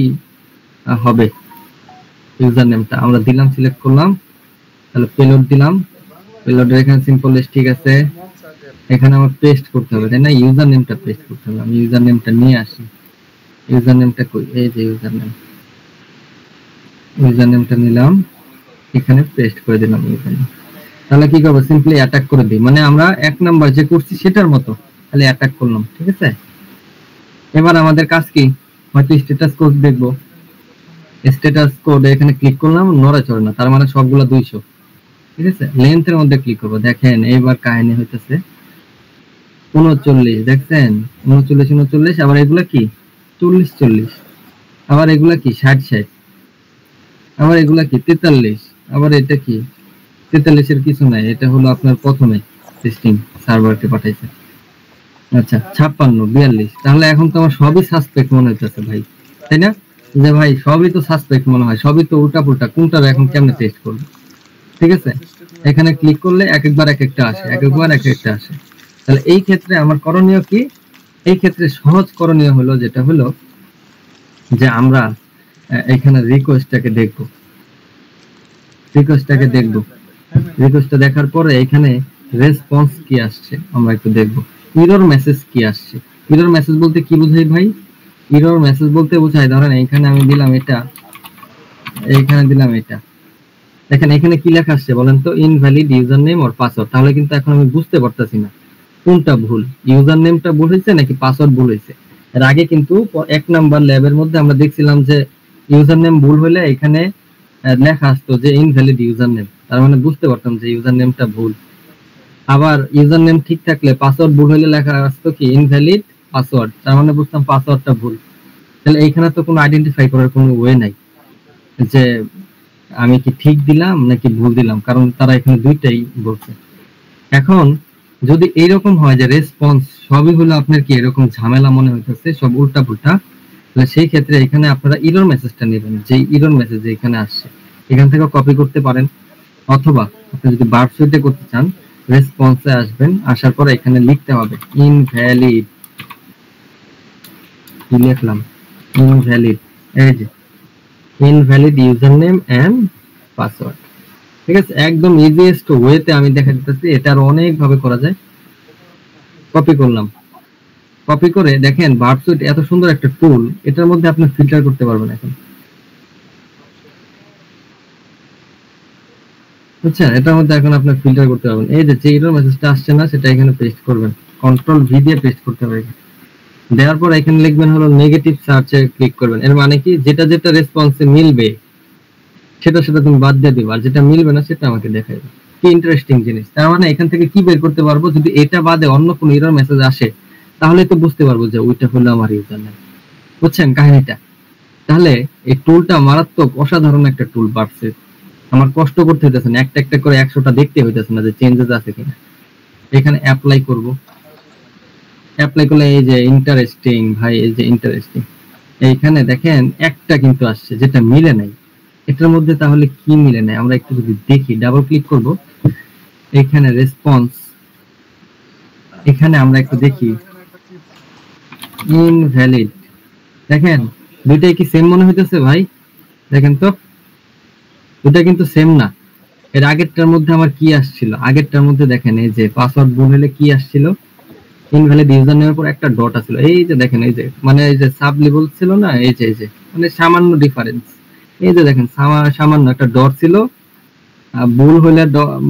হবে, ইউজার নেমটা আমরা দিলাম, সিলেক্ট করলাম, তাহলে পেলোড দিলাম, পেলোডের এখানে সিম্পল লিস্ট। ঠিক আছে, এখানে আমার পেস্ট করতে হবে, তাই না, ইউজার নেমটা পেস্ট করতে হবে। আমি ইউজার নেমটা নিয়ে আসি, ইউজার নেমটা কই, এই যে ইউজার নেম, ইউজার নেমটা নিলাম, এখানে পেস্ট করে দিলাম ইউজার নেম। তাহলে কি করবো, সিম্পলি অ্যাটাক করে দিই, মানে আমরা 1 নাম্বার যে করছি সেটার মতো তাহলে অ্যাটাক করলাম। ঠিক আছে, এবার আমাদের কাজ কি, হয়তো স্ট্যাটাস কোড দেখবো। স্ট্যাটাস কোড এখানে ক্লিক করলাম, নড়াচড়ে না, তার মানে সবগুলো 200। ঠিক আছে, লেন্থের মধ্যে ক্লিক করবো। দেখেন এইবার কাহিনী হইতেছে 39, দেখছেন 39 39, আবার এগুলা কি 40 40, আবার এগুলা কি 60 60, আবার এগুলা কি 43, আবার এটা কি 43 এর কিছু নাই, এটা হলো আপনার প্রথমে টেস্টিং সার্ভারকে পাঠাইছে। আচ্ছা 56 42, তাহলে এখন তো আমার সবই সাসপেক্ট মনে হইতেছে ভাই, তাই না? যে ভাই সবই তো সাসপেক্ট মনে হয়, সবই তো উল্টা পুল্টা, কোনটার এখন কেমনে টেস্ট করব? ঠিক আছে, এখানে ক্লিক করলে এক একবার এক একটা আসে, এক একবার এক একটা আসে। তাহলে এই ক্ষেত্রে আমার করণীয় কি? এই ক্ষেত্রে সহজ করণীয় হলো যেটা হলো যে আমরা এখানে রিকোয়েস্টটাকে দেখব, রিকোয়েস্টটাকে দেখব, রিকোয়েস্টটা দেখার পরে এখানে রেসপন্স কি আসছে আমরা একটু দেখব। এরর মেসেজ কি আসছে? এরর মেসেজ বলতে কি বোঝায় ভাই? এরর মেসেজ বলতে বোঝায়, ধরেন এখানে আমি দিলাম এটা, এখানে দিলাম এটা, দেখেন এখানে কি লেখা আসছে বলেন তো, invalid user name or password. তাহলে কিন্তু এখন আমি বুঝতে পারতাছি না কোনটা ভুল, ইউজার নেমটা ভুল হয়েছে নাকি পাসওয়ার্ড ভুল হয়েছে। এর আগে কিন্তু 1 নাম্বার ল্যাবের মধ্যে আমরা দেখছিলাম যে ইউজার নেম ভুল হলে এখানে লেখা আসতো যে ইনভ্যালিড ইউজার নেম, তার মানে বুঝতে পারতাম যে ইউজার নেমটা ভুল। আবার ইউজার নেম ঠিক থাকলে পাসওয়ার্ড ভুল হলে লেখা আসতো কি ইনভ্যালিড পাসওয়ার্ড, তার মানে বুঝতাম পাসওয়ার্ডটা ভুল। তাহলে এইখানে তো কোনো আইডেন্টিফাই করার কোনো ওয়ে নাই যে আমি কি ঠিক দিলাম নাকি ভুল দিলাম, কারণ তারা এখানে দুইটাই বলছে। এখন যদি এইরকম হয় যে রেসপন্স সবই হলো আপনার কি এরকম ঝামেলা মনে হইতেছে, সব উল্টা পুল্টা, তাহলে সেই ক্ষেত্রে এখানে আপনারা এরর মেসেজটা নেবেন, যে এরর মেসেজ এখানে আসছে এখান থেকে কপি করতে পারেন, অথবা আপনি যদি বার সুইটে করতে চান রেসপন্সে আসবেন, আসার পরে এখানে লিখতে হবে ইনভ্যালিড, কি লিখলাম ইনভ্যালিড, এই যে invalid user name and password. ঠিক আছে, একদম ইজিয়েস্ট ওয়েতে আমি দেখা দিতেছি, এটা আর অনেক ভাবে করা যায়। কপি করলাম, কপি করে দেখেন ভার্বসুইট এত সুন্দর একটা টুল, এটার মধ্যে আপনি ফিল্টার করতে পারবেন এখন। আচ্ছা, এটার মধ্যে এখন আপনি ফিল্টার করতে পারবেন। এই যে এরর মেসেজটা আসছে না সেটা এখানে পেস্ট করবেন, কন্ট্রোল ভি দিয়ে পেস্ট করতে হবে। দেওয়ার পর এখানে লিখবেন হলো নেগেটিভ সার্চে ক্লিক করবেন। এর মানে কি, যেটা যেটা রেসপন্সে মিলবে সেটা সেটা তুমি বাদ দিয়ে দিবা, আর যেটা মিলবে না সেটা আমাকে দেখাইবে। কি ইন্টারেস্টিং জিনিস। তার মানে এখান থেকে কি বের করতে পারবো, যদি এটা বাদে অন্য কোনো এরর মেসেজ আসে তাহলে তো বুঝতে পারবো যে ওইটা হলো আমার ইউজার নেম। বুঝছেন কাহিনীটা? তাহলে এই টুলটা মারাত্মক অসাধারণ একটা টুল পাচ্ছে। আমার কষ্ট করতে হইতেছে না, একটা একটা করে 100টা দেখতে হইতেছে না যে চেঞ্জেস আছে কিনা। এখানে অ্যাপ্লাই করব, অ্যাপ্লাই করলে এই যে ইন্টারেস্টিং ভাই, এই যে ইন্টারেস্টিং, এইখানে দেখেন একটা কিন্তু আসছে যেটা মিলে নাই। এটার মধ্যে তাহলে কি মিলে নাই আমরা একটু যদি দেখি, ডাবল ক্লিক করব, এখানে রেসপন্স, এখানে আমরা একটু দেখি ইনভ্যালিড, দেখেন দুইটাই কি সেম মনে হইতেছে ভাই? দেখেন তো দুটা কিন্তু সেম না। এর আগেরটার মধ্যে আমার কি আসছিল, আগেরটার মধ্যে দেখেন এই যে পাসওয়ার্ড ভুল হলে কি আসছিল, ইনভ্যালিড ইউজার নেমের পর একটা ডট আসছিল, এই যে দেখেন এই যে মানে এই যে সাব লেভেল ছিল না, এই যে মানে সামান্য ডিফারেন্স, এই যে দেখেন সামান্য একটা ডট ছিল, ভুল হলে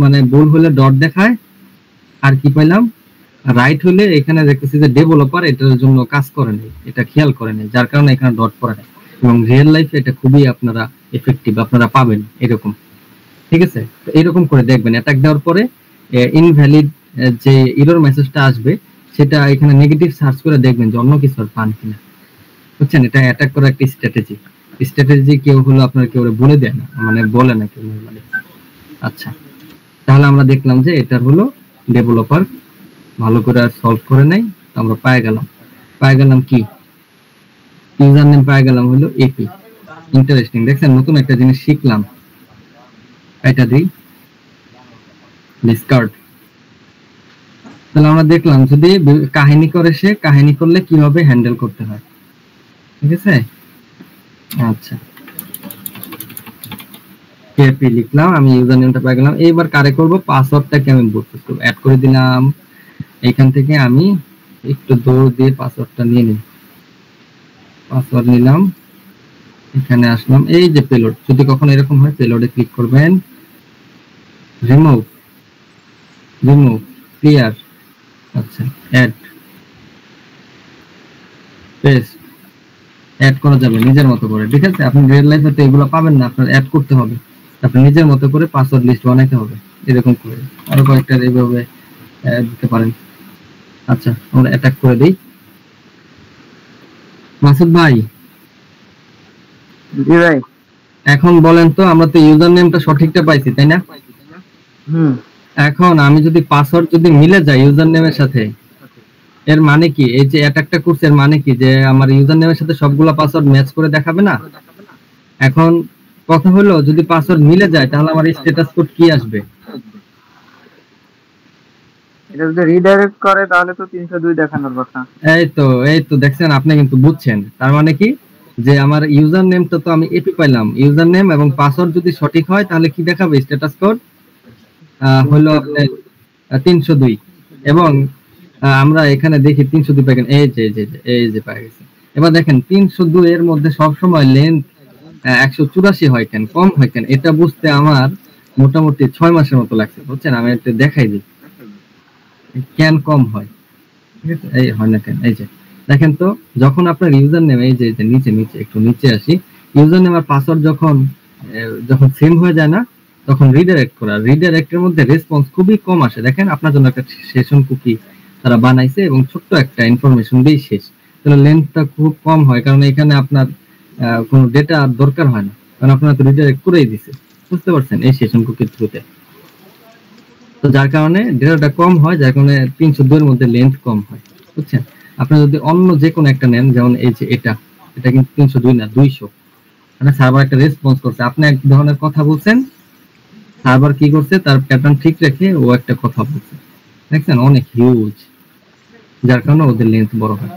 মানে ভুল হলে ডট দেখায়, আর কি পাইলাম রাইট হলে এখানে দেখতেছি যে ডেভেলপার এটার জন্য কাজ করে নাই, এটা খেয়াল করে নাই, যার কারণে এখানে ডট পড়ে নাই। এবং রিয়েল লাইফে এটা খুবই আপনারা এফেক্টিভ আপনারা পাবেন এরকম। ঠিক আছে, তো এরকম করে দেখবেন অ্যাটাক দেওয়ার পরে ইনভ্যালিড যে এরর মেসেজটা আসবে সেটা এখানে নেগেটিভ সার্চ করে দেখবেন যে অন্য কিছু আর পান কিনা। বুঝছেন, এটা অ্যাটাক করার একটা স্ট্র্যাটেজি। স্ট্র্যাটেজি কেউ হলো আপনার কেউ বলে দেয় না, মানে বলে না কেউ মানে। আচ্ছা, তাহলে আমরা দেখলাম যে এটা হলো ডেভেলপার ভালো করে সলভ করে নাই, আমরা পায়ে গেলাম কি ইউজার নেম, পায়ে গেলাম হলো এপি। ইন্টারেস্টিং, দেখছেন নতুন একটা জিনিস শিখলাম। এটা দিই ডিসকার্ড। তাহলে আমরা দেখলাম যদি কাহিনী করে, সে কাহিনী করলে কিভাবে হ্যান্ডেল করতে হয়। ঠিক আছে, আচ্ছা এপি লিখলাম, আমি ইউজার নেমটা পেয়ে গেলাম। এইবার কারে করব, পাসওয়ার্ডটাকে আমি বুটফোর্স করব, অ্যাড করে দিলাম। এখান থেকে আমি একটু দৌড় দিয়ে পাসওয়ার্ডটা নিয়ে নিই, পাসওয়ার্ড নিলাম, এখানে আসলাম, এই যে পেলোড, যদি কখনো এরকম হয় পেলোডে ক্লিক করবেন, রিমুভ, রিমুভ, ক্লিয়ার। আচ্ছা, অ্যাড, পেস্ট, অ্যাড করা যাবে নিজের মতো করে, ঠিক আছে? আপনি রিয়েল লাইফে তো এগুলো পাবেন না, আপনার অ্যাড করতে হবে, আপনি নিজের মতো করে পাসওয়ার্ড লিস্ট বানাইতে হবে এরকম করে। আরো কয়েকটা এইভাবে দিতে পারেন। আচ্ছা, আমরা অ্যাটাক করে দিই। মাসুদ ভাই, জি ভাই। এখন বলেন তো, আমরা তো ইউজার নেমটা সঠিকটা পাইছি, তাই না? এখন আমি যদি পাসওয়ার্ড যদি মিলে যায় ইউজার নেমের সাথে, এর মানে কি? এই যে অ্যাটাকটা করছে এর মানে কি যে আমার ইউজার নেমের সাথে সবগুলা পাসওয়ার্ড ম্যাচ করে দেখাবে না? এখন কথা হলো, যদি পাসওয়ার্ড মিলে যায় তাহলে আমার স্ট্যাটাস কোড কি আসবে? এটা যদি রিডাইরেক্ট করে তাহলে তো 302 দেখানোর কথা। এই তো দেখছেন, আপনি কিন্তু বুঝছেন। তার মানে কি যে আমার ইউজার নেমটা তো আমি এপি পাইলাম, ইউজার নেম এবং পাসওয়ার্ড যদি সঠিক হয় তাহলে কি দেখাবে স্ট্যাটাস কোড? হলো আপনার 302। এবং আমরা এখানে দেখি 302 পাই, এই যে পাই গেছে। এবার দেখেন 302 এর মধ্যে সব সময় লেন্থ 184 হয় কেন, কম হয় কেন? এটা বুঝতে আমার মোটামুটি 6 মাসের মতো লাগছে, বুঝছেন? আমি একটু দেখাই দিই কেন কম হয়, ঠিক আছে? এই হয় না কেন, এই যে দেখেন তো, যখন আপনার ইউজার নেম, এই যে নিচে নিচে একটু নিচে আসি, ইউজার নেম আর পাসওয়ার্ড যখন সেম হয়ে যায় না, তখন রিডাইরেক্টের মধ্যে রেসপন্স খুবই কম আসে। দেখেন, আপনার জন্য একটা সেশন কুকি তারা বানাইছে এবং ছোট্ট একটা ইনফরমেশন দিয়ে শেষ, তাহলে লেন্থটা খুব কম হয়, কারণ এখানে আপনার কোনো ডেটা দরকার হয় না, কারণ আপনারা তো রিডাইরেক্ট করেই দিছে, বুঝতে পারছেন, এই সেশন কুকির থ্রুতে। তো যার কারণে ডেটাটা কম হয়, যার কারণে 302 এর মধ্যে লেন্থ কম হয়, বুঝছেন? আপনি যদি অন্য যে কোনো একটা নেন, যেমন এই যে এটা কিন্তু 302 না, 200, মানে সার্ভার একটা রেসপন্স করছে, আপনি এক ধরনের কথা বলছেন, সার্ভার কি করছে, তার প্যাটার্ন ঠিক রেখে ও একটা কথা বলছে, দেখছেন, অনেক হিউজ, যার কারণে ওদের লেন্থ বড় হয়।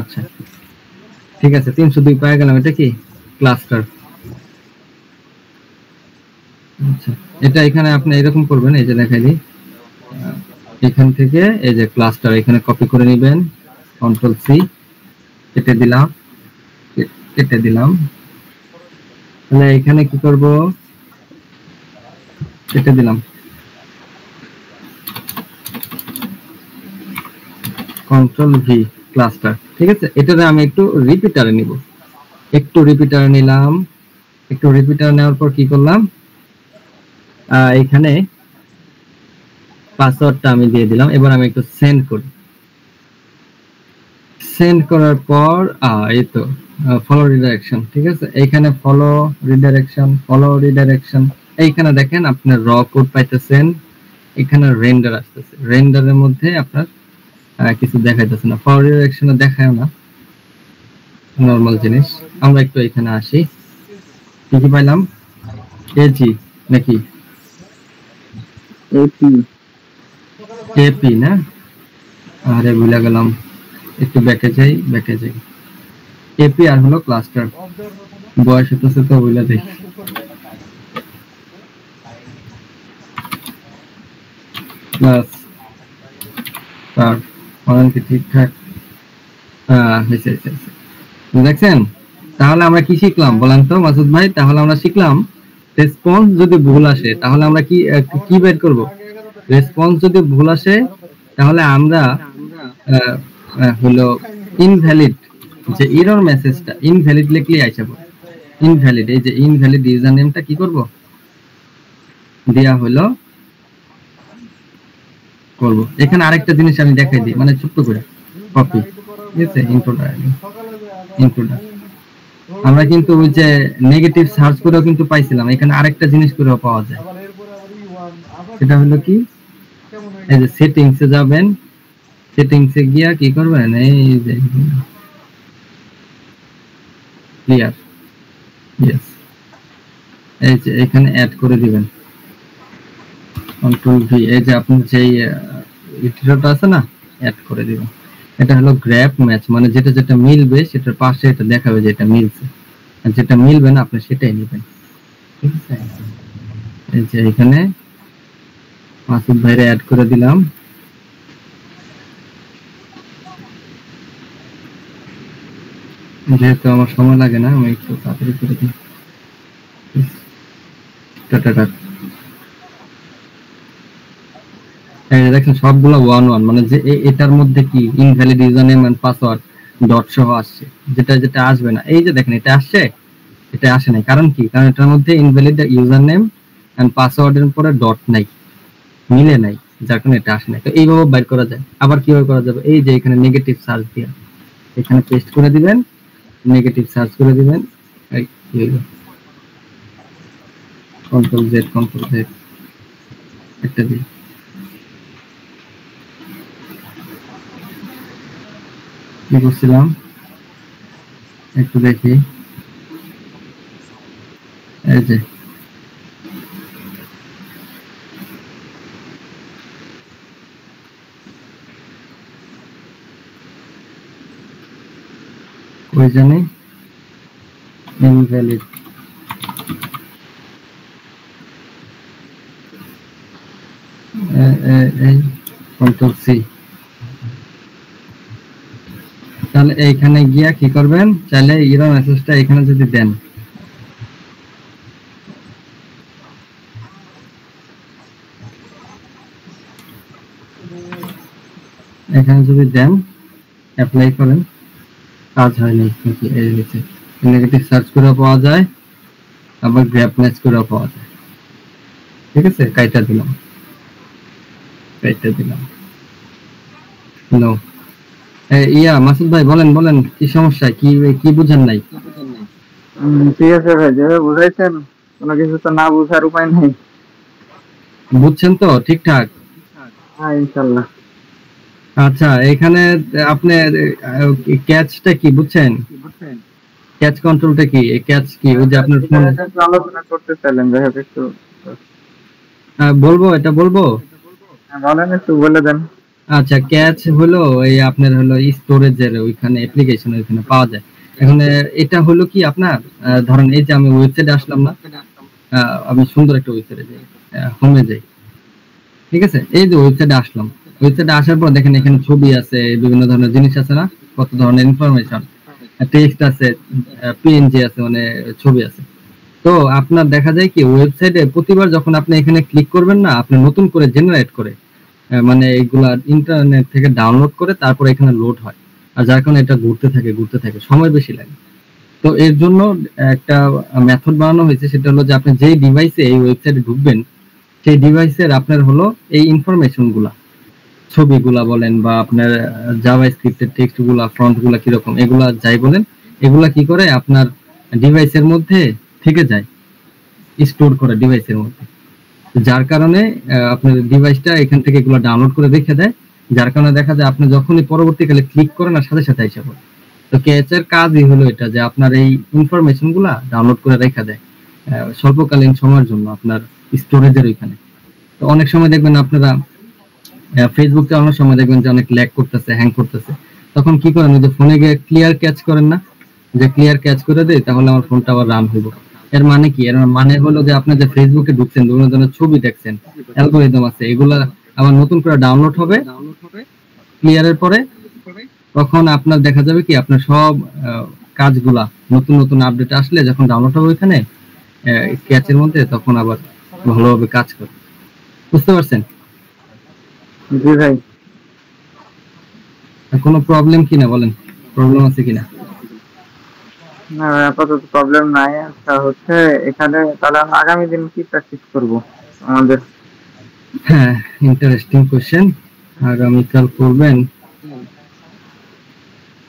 আচ্ছা, ঠিক আছে, 302 পেয়ে গেলাম। এটা কি ক্লাস্টার। আচ্ছা, এটা এখানে আপনি এরকম করবেন, এই যে দেখাই দিই, এখান থেকে এই যে ক্লাস্টার এখানে কপি করে নেবেন, কন্ট্রোল সি, কেটে দিলাম, তাহলে এখানে কি করব, কেটে দিলাম, কন্ট্রোল ভি, ক্লাস্টার, ঠিক আছে? এটারে আমি একটু রিপিটারে নিব, একটু রিপিটারে নিলাম, একটু রিপিটার নেওয়ার পর কি করলাম, এখানে পাসওয়ার্ডটা আমি দিয়ে দিলাম। এবার আমি একটু সেন্ড করি, সেন্ড করার পর এই তো ফলো রিডাইরেকশন, ঠিক আছে? এইখানে ফলো রিডাইরেকশন, এইখানে দেখেন আপনার র কোড পাইতেছেন, এখানে রেন্ডার আসতেছে, রেন্ডারের মধ্যে আপনার কিছু দেখাইতেছে না, ফলো রিডাইরেকশনে দেখায় না, নরমাল জিনিস। আমরা একটু এখানে আসি, কি কি পাইলাম, এজি নাকি এপি না, আরে ভুলে গেলাম, একটু ব্যাকে যাই, এপি আর হলো ক্লাস্টার, বয়স হতেছে তো ভুলে যাই। প্লাস তার ফলন কি ঠিকঠাক হয়েছে, দেখছেন? তাহলে আমরা কি শিখলাম বলেন তো মাসুদ ভাই? তাহলে আমরা শিখলাম রেসপন্স যদি ভুল আসে তাহলে আমরা কি বের করব? রেসপন্স যদি ভুল আসে তাহলে আমরা হলো ইনভ্যালিড, যে এরর মেসেজটা ইনভ্যালিড লিখলে আইসা পড়ে, ইনভ্যালিড, এই যে ইনভ্যালিড ইউজার নেমটা কি করব, দেয়া হলো করব। এখানে আরেকটা জিনিস আমি দেখাই দিই, মানে ছোট্ট করে কপি, ঠিক আছে? ইনক্লুডার আমরা কিন্তু ওই যে নেগেটিভ সার্চ করেও কিন্তু পাইছিলাম, এখানে আরেকটা জিনিস করেও পাওয়া যায়, সেটা হলো কি, এই যে সেটিংসে যাবেন, সেটিংসে গিয়া কি করবেন, এই যে ক্লিয়ার, ইয়েস, এই যে এখানে অ্যাড করে দিবেন, কন্ট্রোল ভি, এই যে আপনি যেই ইটিরেটর আছে না, অ্যাড করে দিবেন। এটা হলো গ্র্যাপ ম্যাচ, মানে যেটা যেটা মিলবে সেটার পাশে এটা দেখাবে যে এটা মিলছে, আর যেটা মিলবে না আপনি সেটাই নেবেন, ঠিক আছে? এই যে এখানে মাসুদ ভাইরে অ্যাড করে দিলাম, যেহেতু আমার সময় লাগে না আমি একটু তাড়াতাড়ি করে দিই। টাটা। এই যে দেখেন সবগুলো 1 1, মানে যে এটার মধ্যে কি invalid user name and password dot সহ আসছে, যেটা যেটা আসবে না। এই যে দেখেন এটা আসছে, এটা আসে নাই, কারণ কি? কারণ এটার মধ্যে ইনভ্যালিড ইউজার নেম এন্ড পাসওয়ার্ডের পরে ডট নাই, মিলে নাই, যার কারণে এটা আসে নাই। তো এইভাবে বাইর করা যায়। আবার কিভাবে করা যাবে? এই যে এখানে নেগেটিভ সার্চ দিয়া এখানে পেস্ট করে দিবেন, নেগেটিভ সার্চ করে দিবেন, এই কি হলো, কন্ট্রোল জেড একটা দিই, কি করছিলাম একটু দেখি। এই যে ওই জানি ইনভ্যালিড, এই কন্ট্রোল সি। তাহলে এইখানে গিয়া কি করবেন, চাইলে এরর মেসেজটা এখানে যদি দেন, এখানে যদি দেন অ্যাপ্লাই করেন, কাজ হয়নি নাকি? এই হচ্ছে নেগেটিভ সার্চ করে পাওয়া যায়, আবার গ্র্যাপ ম্যাচ করে পাওয়া যায়। ঠিক আছে, কাইটা দিলাম নো। ইয়া মাসুদ ভাই বলেন বলেন, কি সমস্যা, কি কি বুঝেন নাই? ঠিক আছে ভাই, যেভাবে বুঝাইছেন কোনো কিছু তো না বুঝার উপায় নেই। বুঝছেন তো ঠিকঠাক? হ্যাঁ ইনশাল্লাহ। আচ্ছা, এখানে আপনি ক্যাচটা কি বুঝছেন? ক্যাচ কন্ট্রোলটা কি? ক্যাচ কি? ওই যে আপনার ফোন আলোচনা করতে চাইলেন, যাই হোক একটু বলবো, এটা বলবো। বলেন, একটু বলে দেন। আচ্ছা, ক্যাচ হলো এই আপনার হলো স্টোরেজের ওইখানে অ্যাপ্লিকেশন ওইখানে পাওয়া যায়। এখন এটা হলো কি আপনার, ধরেন এই যে আমি ওয়েবসাইটে আসলাম না, আমি সুন্দর একটা ওয়েবসাইটে যাই, হোমে যাই, ঠিক আছে? এই যে ওয়েবসাইটে আসলাম, ওয়েবসাইটে আসার পর দেখেন এখানে ছবি আছে, বিভিন্ন ধরনের জিনিস আছে না, কত ধরনের ইনফরমেশন, টেক্সট আছে, পিএনজি আছে, মানে ছবি আছে। তো আপনার দেখা যায় কি ওয়েবসাইটে প্রতিবার যখন আপনি এখানে ক্লিক করবেন না, আপনি নতুন করে জেনারেট করে মানে এইগুলা ইন্টারনেট থেকে ডাউনলোড করে তারপর এখানে লোড হয়, আর যার কারণে এটা ঘুরতে থাকে, সময় বেশি লাগে। তো এর জন্য একটা মেথড বানানো হয়েছে, সেটা হলো যে আপনি যেই ডিভাইসে এই ওয়েবসাইটে ঢুকবেন, সেই ডিভাইসের আপনার হলো এই ইনফরমেশন গুলা, ছবিগুলা বলেন বা আপনার জাভা স্ক্রিপ্টের টেক্সট গুলা, ফন্ট গুলা কিরকম, এগুলা যাই বলেন, এগুলা কি করে আপনার ডিভাইসের মধ্যে থেকে যায়, স্টোর করে ডিভাইসের মধ্যে, যার কারণে আপনার ডিভাইসটা এখান থেকে এগুলো ডাউনলোড করে রেখে দেয়, যার কারণে দেখা যায় আপনি যখনই পরবর্তীকালে ক্লিক করেন আর সাথে সাথে এসে পড়ে। তো ক্যাচের কাজই হলো এটা, যে আপনার এই ইনফরমেশন গুলা ডাউনলোড করে রেখে দেয় স্বল্পকালীন সময়ের জন্য আপনার স্টোরেজের ওইখানে। তো অনেক সময় দেখবেন আপনারা ফেসবুক চালানোর সময় দেখবেন যে অনেক ল্যাগ করতেছে, হ্যাং করতেছে, তখন কি করেন, ওই যে ফোনে গিয়ে ক্লিয়ার ক্যাচ করেন না, যে ক্লিয়ার ক্যাচ করে দেয় তাহলে আমার ফোনটা আবার রান হইব। এর মানে কি? এর মানে হলো যে আপনি যে ফেসবুকে ঢুকছেন, বিভিন্ন ধরনের ছবি দেখছেন, অ্যালগরিদম আছে, এগুলা আবার নতুন করে ডাউনলোড হবে ক্লিয়ারের পরে, তখন আপনার দেখা যাবে কি আপনার সব কাজগুলা নতুন নতুন আপডেট আসলে যখন ডাউনলোড হবে ওইখানে ক্যাচের মধ্যে, তখন আবার ভালোভাবে কাজ করে। বুঝতে পারছেন? জি ভাই। কোনো প্রবলেম কিনা বলেন, প্রবলেম আছে কিনা? না আপাতত প্রবলেম নাই। আচ্ছা হচ্ছে এখানে তাহলে আমরা আগামী দিন কি প্র্যাকটিস করব আমাদের? হ্যাঁ, ইন্টারেস্টিং কোশ্চেন। আগামীকাল করবেন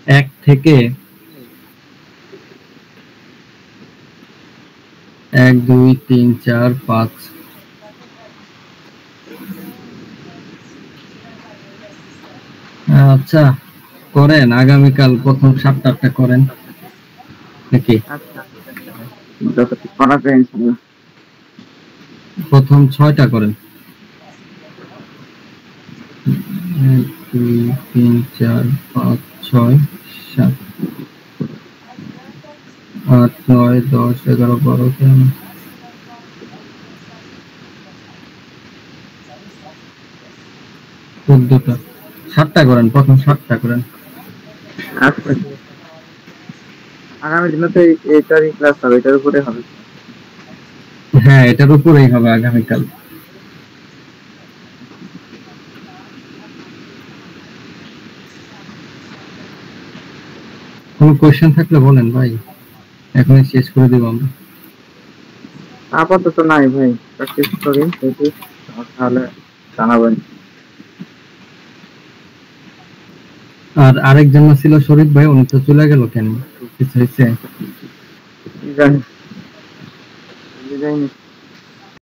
1 থেকে 1 2 3 4 5, আচ্ছা করেন আগামীকাল প্রথম 7টা করেন নাকি? আচ্ছা যতটুকু করা যায় ইনশাআল্লাহ। প্রথম 6টা করেন, 1 2 3 4 5 6 7 8 9 10 11 12 13 14টা, 7টা করেন, প্রথম 7টা করেন। আচ্ছা আগামী দিনে তো এইটারই ক্লাস হবে, এটার উপরে হবে। হ্যাঁ, এটার উপরেই হবে আগামীকাল। কোনো কোয়েশ্চেন থাকলে বলেন ভাই, এখনই শেষ করে দিব আমরা। আপাতত নাই ভাই, প্র্যাকটিস করি যদি তাহলে জানাবেন। আর আরেকজন ছিল শরীফ ভাই, উনি তো চলে গেল কেন, কিছু হয়েছে? জানি